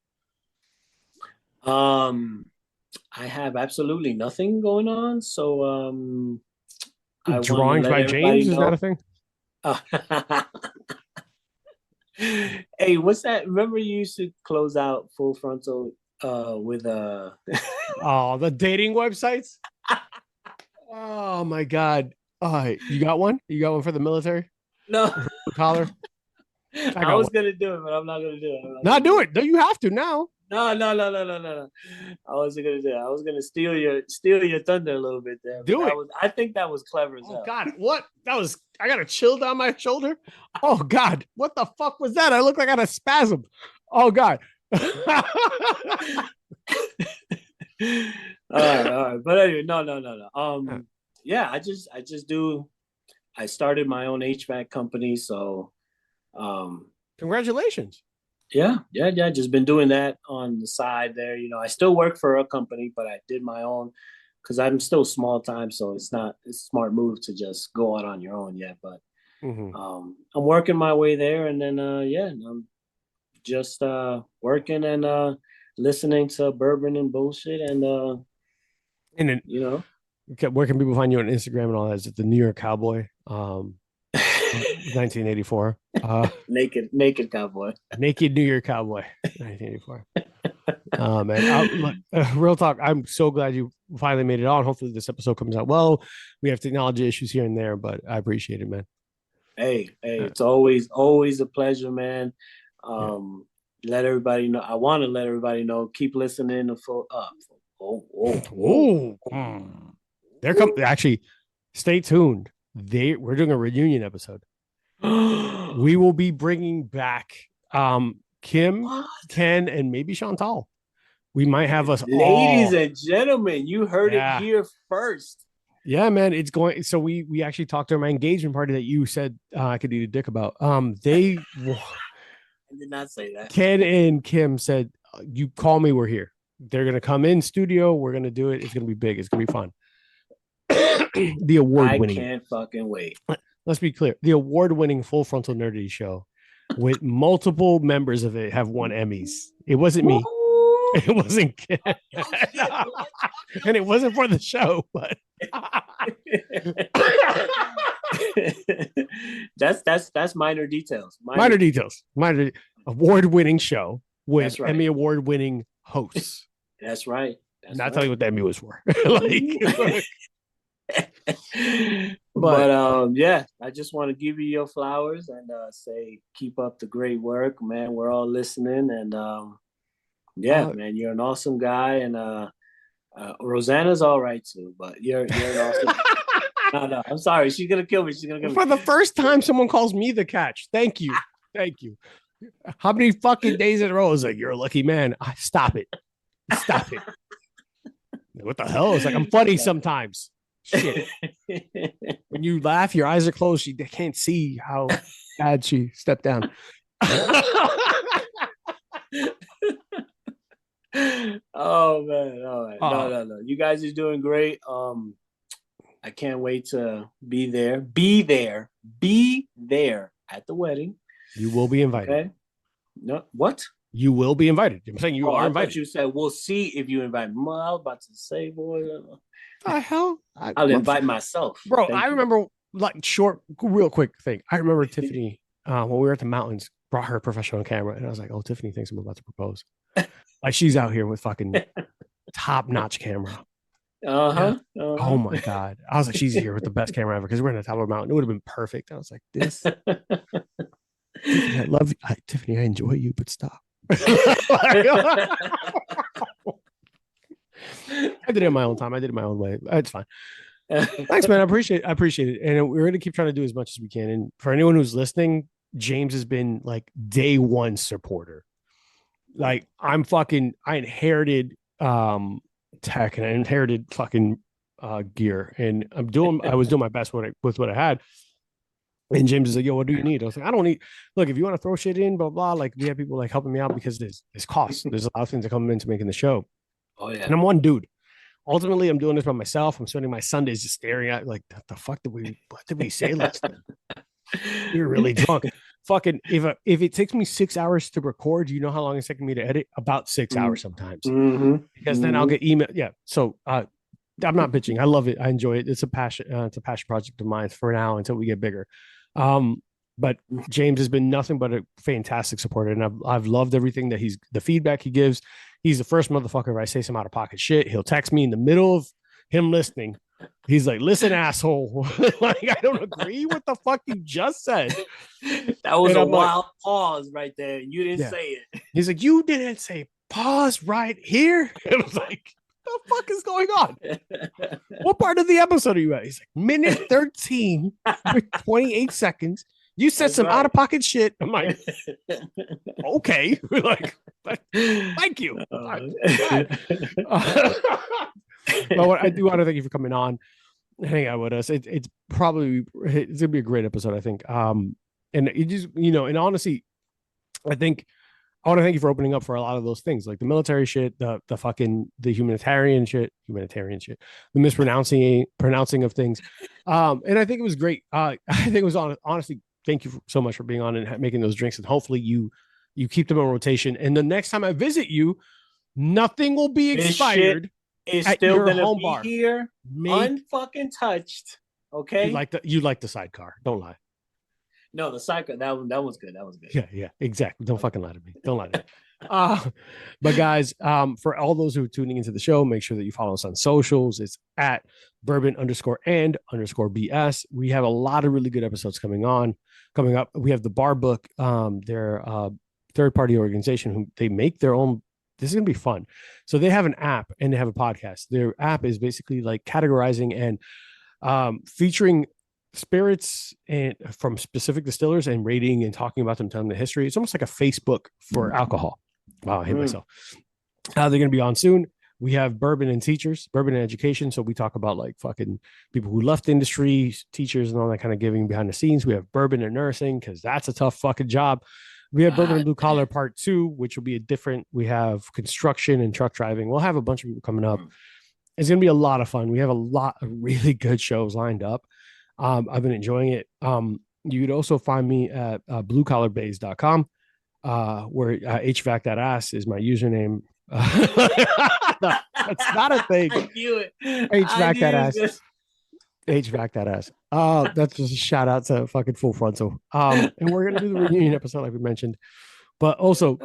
I have absolutely nothing going on, so I want to Drawings let by everybody James is that know. a thing? Hey, what's that? Remember you used to close out Full Frontal with Oh, the dating websites. Oh my god. You got one? You got one for the military? no. Blue collar? I I got was one. gonna do it, but I'm not gonna do it. I'm not Not gonna do do it. No, you have to now. No, no, no, no, no, no, no. I wasn't gonna do it. I was gonna steal your thunder a little bit there, but Do it. I think that was clever as Oh hell. god, what? That was I got a chill down my shoulder. Oh god, what the fuck was that? I look like I had a spasm. Oh god. All right. But anyway, no, no, no, no. Yeah, I just do. I started my own HVAC company, so Congratulations. yeah. Just been doing that on the side there. I still work for a company, but I did my own because I'm still small time, so it's a smart move to just go out on your own yet. But Mm-hmm. I'm working my way there, and then I'm just working and listening to bourbon and bullshit, and And then you know. where can people find you on Instagram and all that? Is it the New York Cowboy? 1984. Naked cowboy. Naked New York Cowboy. 1984. Man, look, real talk. I'm so glad you finally made it on. Hopefully, this episode comes out well. We have technology issues here and there, but I appreciate it, man. Hey, it's always a pleasure, man. Yeah. Let everybody know. I want to let everybody know. Keep listening to full up. Oh, they're coming. Actually, stay tuned. We're doing a reunion episode. We will be bringing back Kim, What? Ken, and maybe Chantal. We might have us Ladies all. and gentlemen, you heard it here first. Yeah, man, it's going. So we actually talked to my engagement party that you said I could eat a dick about. They I did not say that. Ken and Kim said, "You call me, we're here." They're gonna come in studio. We're gonna do it. It's gonna be big. It's gonna be fun. The award-winning. I can't fucking wait. Let's be clear. The award-winning Full Frontal Nerdity show, with multiple members of it, have won Emmys. It wasn't me. It wasn't Ken. And it wasn't for the show, but that's minor details. Minor details. Minor award-winning show with right. Emmy award-winning hosts. That's right. Not telling you what the Emmy was for. Like, but yeah, I just want to give you your flowers and say keep up the great work, man. We're all listening, and man, you're an awesome guy, and Rosanna's all right too, but you're an awesome. No, I'm sorry. She's gonna kill me. For the first time, someone calls me the catch. Thank you. How many fucking days in a row is like you're a lucky man? Stop it. What the hell? It's like I'm funny sometimes. Shit. When you laugh, your eyes are closed. They can't see how bad she stepped down. Oh man, all right. No. You guys are doing great. I can't wait to be there at the wedding. You will be invited. Okay. No, what? You will be invited. I'm saying you are invited. You said we'll see if you invite me. I was about to say, boy. The hell? I'll invite myself. Bro, I remember real quick thing. I remember Tiffany when we were at the mountains brought her professional camera, and I was like, "Oh, Tiffany thinks I'm about to propose." Like she's out here with fucking top-notch camera. Oh my god! I was like, she's here with the best camera ever because we're in the top of a mountain. It would have been perfect. I was like, this. Tiffany, I love you. Tiffany, I enjoy you, but stop. I did it in my own time. I did it my own way. It's fine. Thanks, man. I appreciate it. And we're gonna keep trying to do as much as we can. And for anyone who's listening, James has been like day one supporter. Like I inherited tech and I inherited fucking gear. And I was doing my best with what I had. And James is like, yo, what do you need? I was like, I don't need, look, if you want to throw shit in, blah, blah, like we have people like helping me out because there's costs. There's a lot of things that come into making the show. Oh, yeah. And I'm one dude. Ultimately, I'm doing this by myself. I'm spending my Sundays just staring at like, what the fuck what did we say last time? You're really drunk. Fucking, if it takes me 6 hours to record, you know how long it's taking me to edit? About 6 hours sometimes. Because then I'll get email. Yeah. So I'm not bitching. I love it. I enjoy it. It's a passion. It's a passion project of mine for now until we get bigger. But James has been nothing but a fantastic supporter, and I've loved everything that the feedback he gives. He's the first motherfucker. If I say some out of pocket shit, he'll text me in the middle of him listening. He's like, "Listen, asshole, like I don't agree with the fuck you just said." That was a wild pause right there. You didn't say it. He's like, "You didn't say pause right here." And I was like, the fuck is going on? What part of the episode are you at? He's like, minute 13, 28 seconds. You said some out of pocket shit. I'm like, okay. Like, thank you. But I do want to thank you for coming on and hanging out with us. It's gonna be a great episode, I think. And it just, and honestly, I want to thank you for opening up for a lot of those things, like the military shit, the humanitarian shit, the pronouncing of things. And I think it was great. I think it was honestly, thank you so much for being on and making those drinks. And hopefully you keep them in rotation. And the next time I visit you, nothing will be expired. It's still gonna be here, unfucking touched. Okay. You like the sidecar. Don't lie. No, the sidecar, that was good. That was good. Yeah, exactly. Don't fucking lie to me. Don't lie to me. But guys, for all those who are tuning into the show, make sure that you follow us on socials. It's at bourbon_and_BS. We have a lot of really good episodes coming up. We have the Bar Book, their third-party organization who they make their own. This is gonna be fun. So they have an app and they have a podcast. Their app is basically like categorizing and featuring spirits and from specific distillers and rating and talking about them, telling the history. It's almost like a Facebook for alcohol. Wow, I hate myself. They're going to be on soon. We have bourbon and education. So we talk about like fucking people who left the industry, teachers and all that kind of giving behind the scenes. We have bourbon and nursing because that's a tough fucking job. We have bourbon and blue collar part 2, which will be we have construction and truck driving. We'll have a bunch of people coming up. It's going to be a lot of fun. We have a lot of really good shows lined up. I've been enjoying it. You could also find me at bluecollarbays.com, where HVAC that ass is my username. That's not a thing. I knew it. HVAC that ass. HVAC that ass. That's just a shout out to fucking Full Frontal. And we're gonna do the reunion episode like we mentioned. But also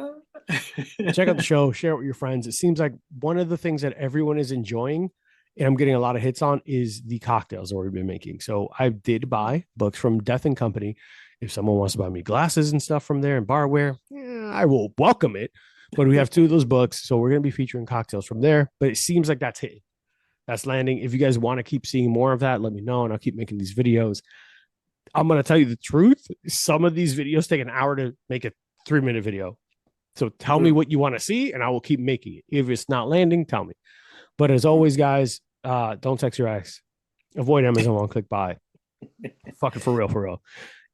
check out the show, share it with your friends. It seems like one of the things that everyone is enjoying and I'm getting a lot of hits on is the cocktails that we've been making. So I did buy books from Death and Company. If someone wants to buy me glasses and stuff from there and barware, I will welcome it. But we have 2 of those books. So we're going to be featuring cocktails from there. But it seems like that's hitting. That's landing. If you guys want to keep seeing more of that, let me know. And I'll keep making these videos. I'm going to tell you the truth. Some of these videos take an hour to make a 3-minute video. So tell me what you want to see and I will keep making it. If it's not landing, tell me. But as always, guys, don't text your ex. Avoid Amazon one click buy. Fucking for real.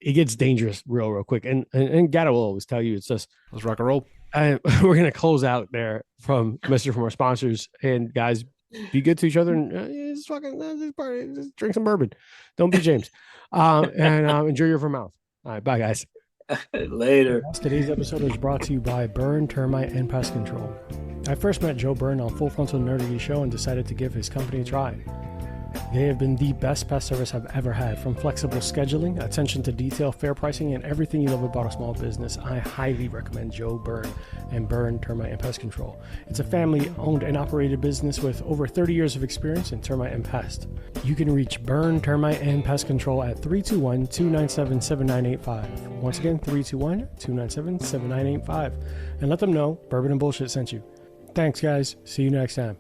It gets dangerous real quick. And Gato will always tell you it's just let's rock and roll. We're gonna close out there from our sponsors. And guys, be good to each other and just drink some bourbon. Don't be James. And enjoy your Vermouth. All right, bye guys. Later. Today's episode is brought to you by Burn Termite and Pest Control. I first met Joe Byrne on Full Frontal Nerdy Show and decided to give his company a try. They have been the best pest service I've ever had. From flexible scheduling, attention to detail, fair pricing, and everything you love about a small business, I highly recommend Joe Byrne and Byrne Termite and Pest Control. It's a family-owned and operated business with over 30 years of experience in termite and pest. You can reach Byrne Termite and Pest Control at 321-297-7985. Once again, 321-297-7985. And let them know Bourbon and Bullshit sent you. Thanks, guys. See you next time.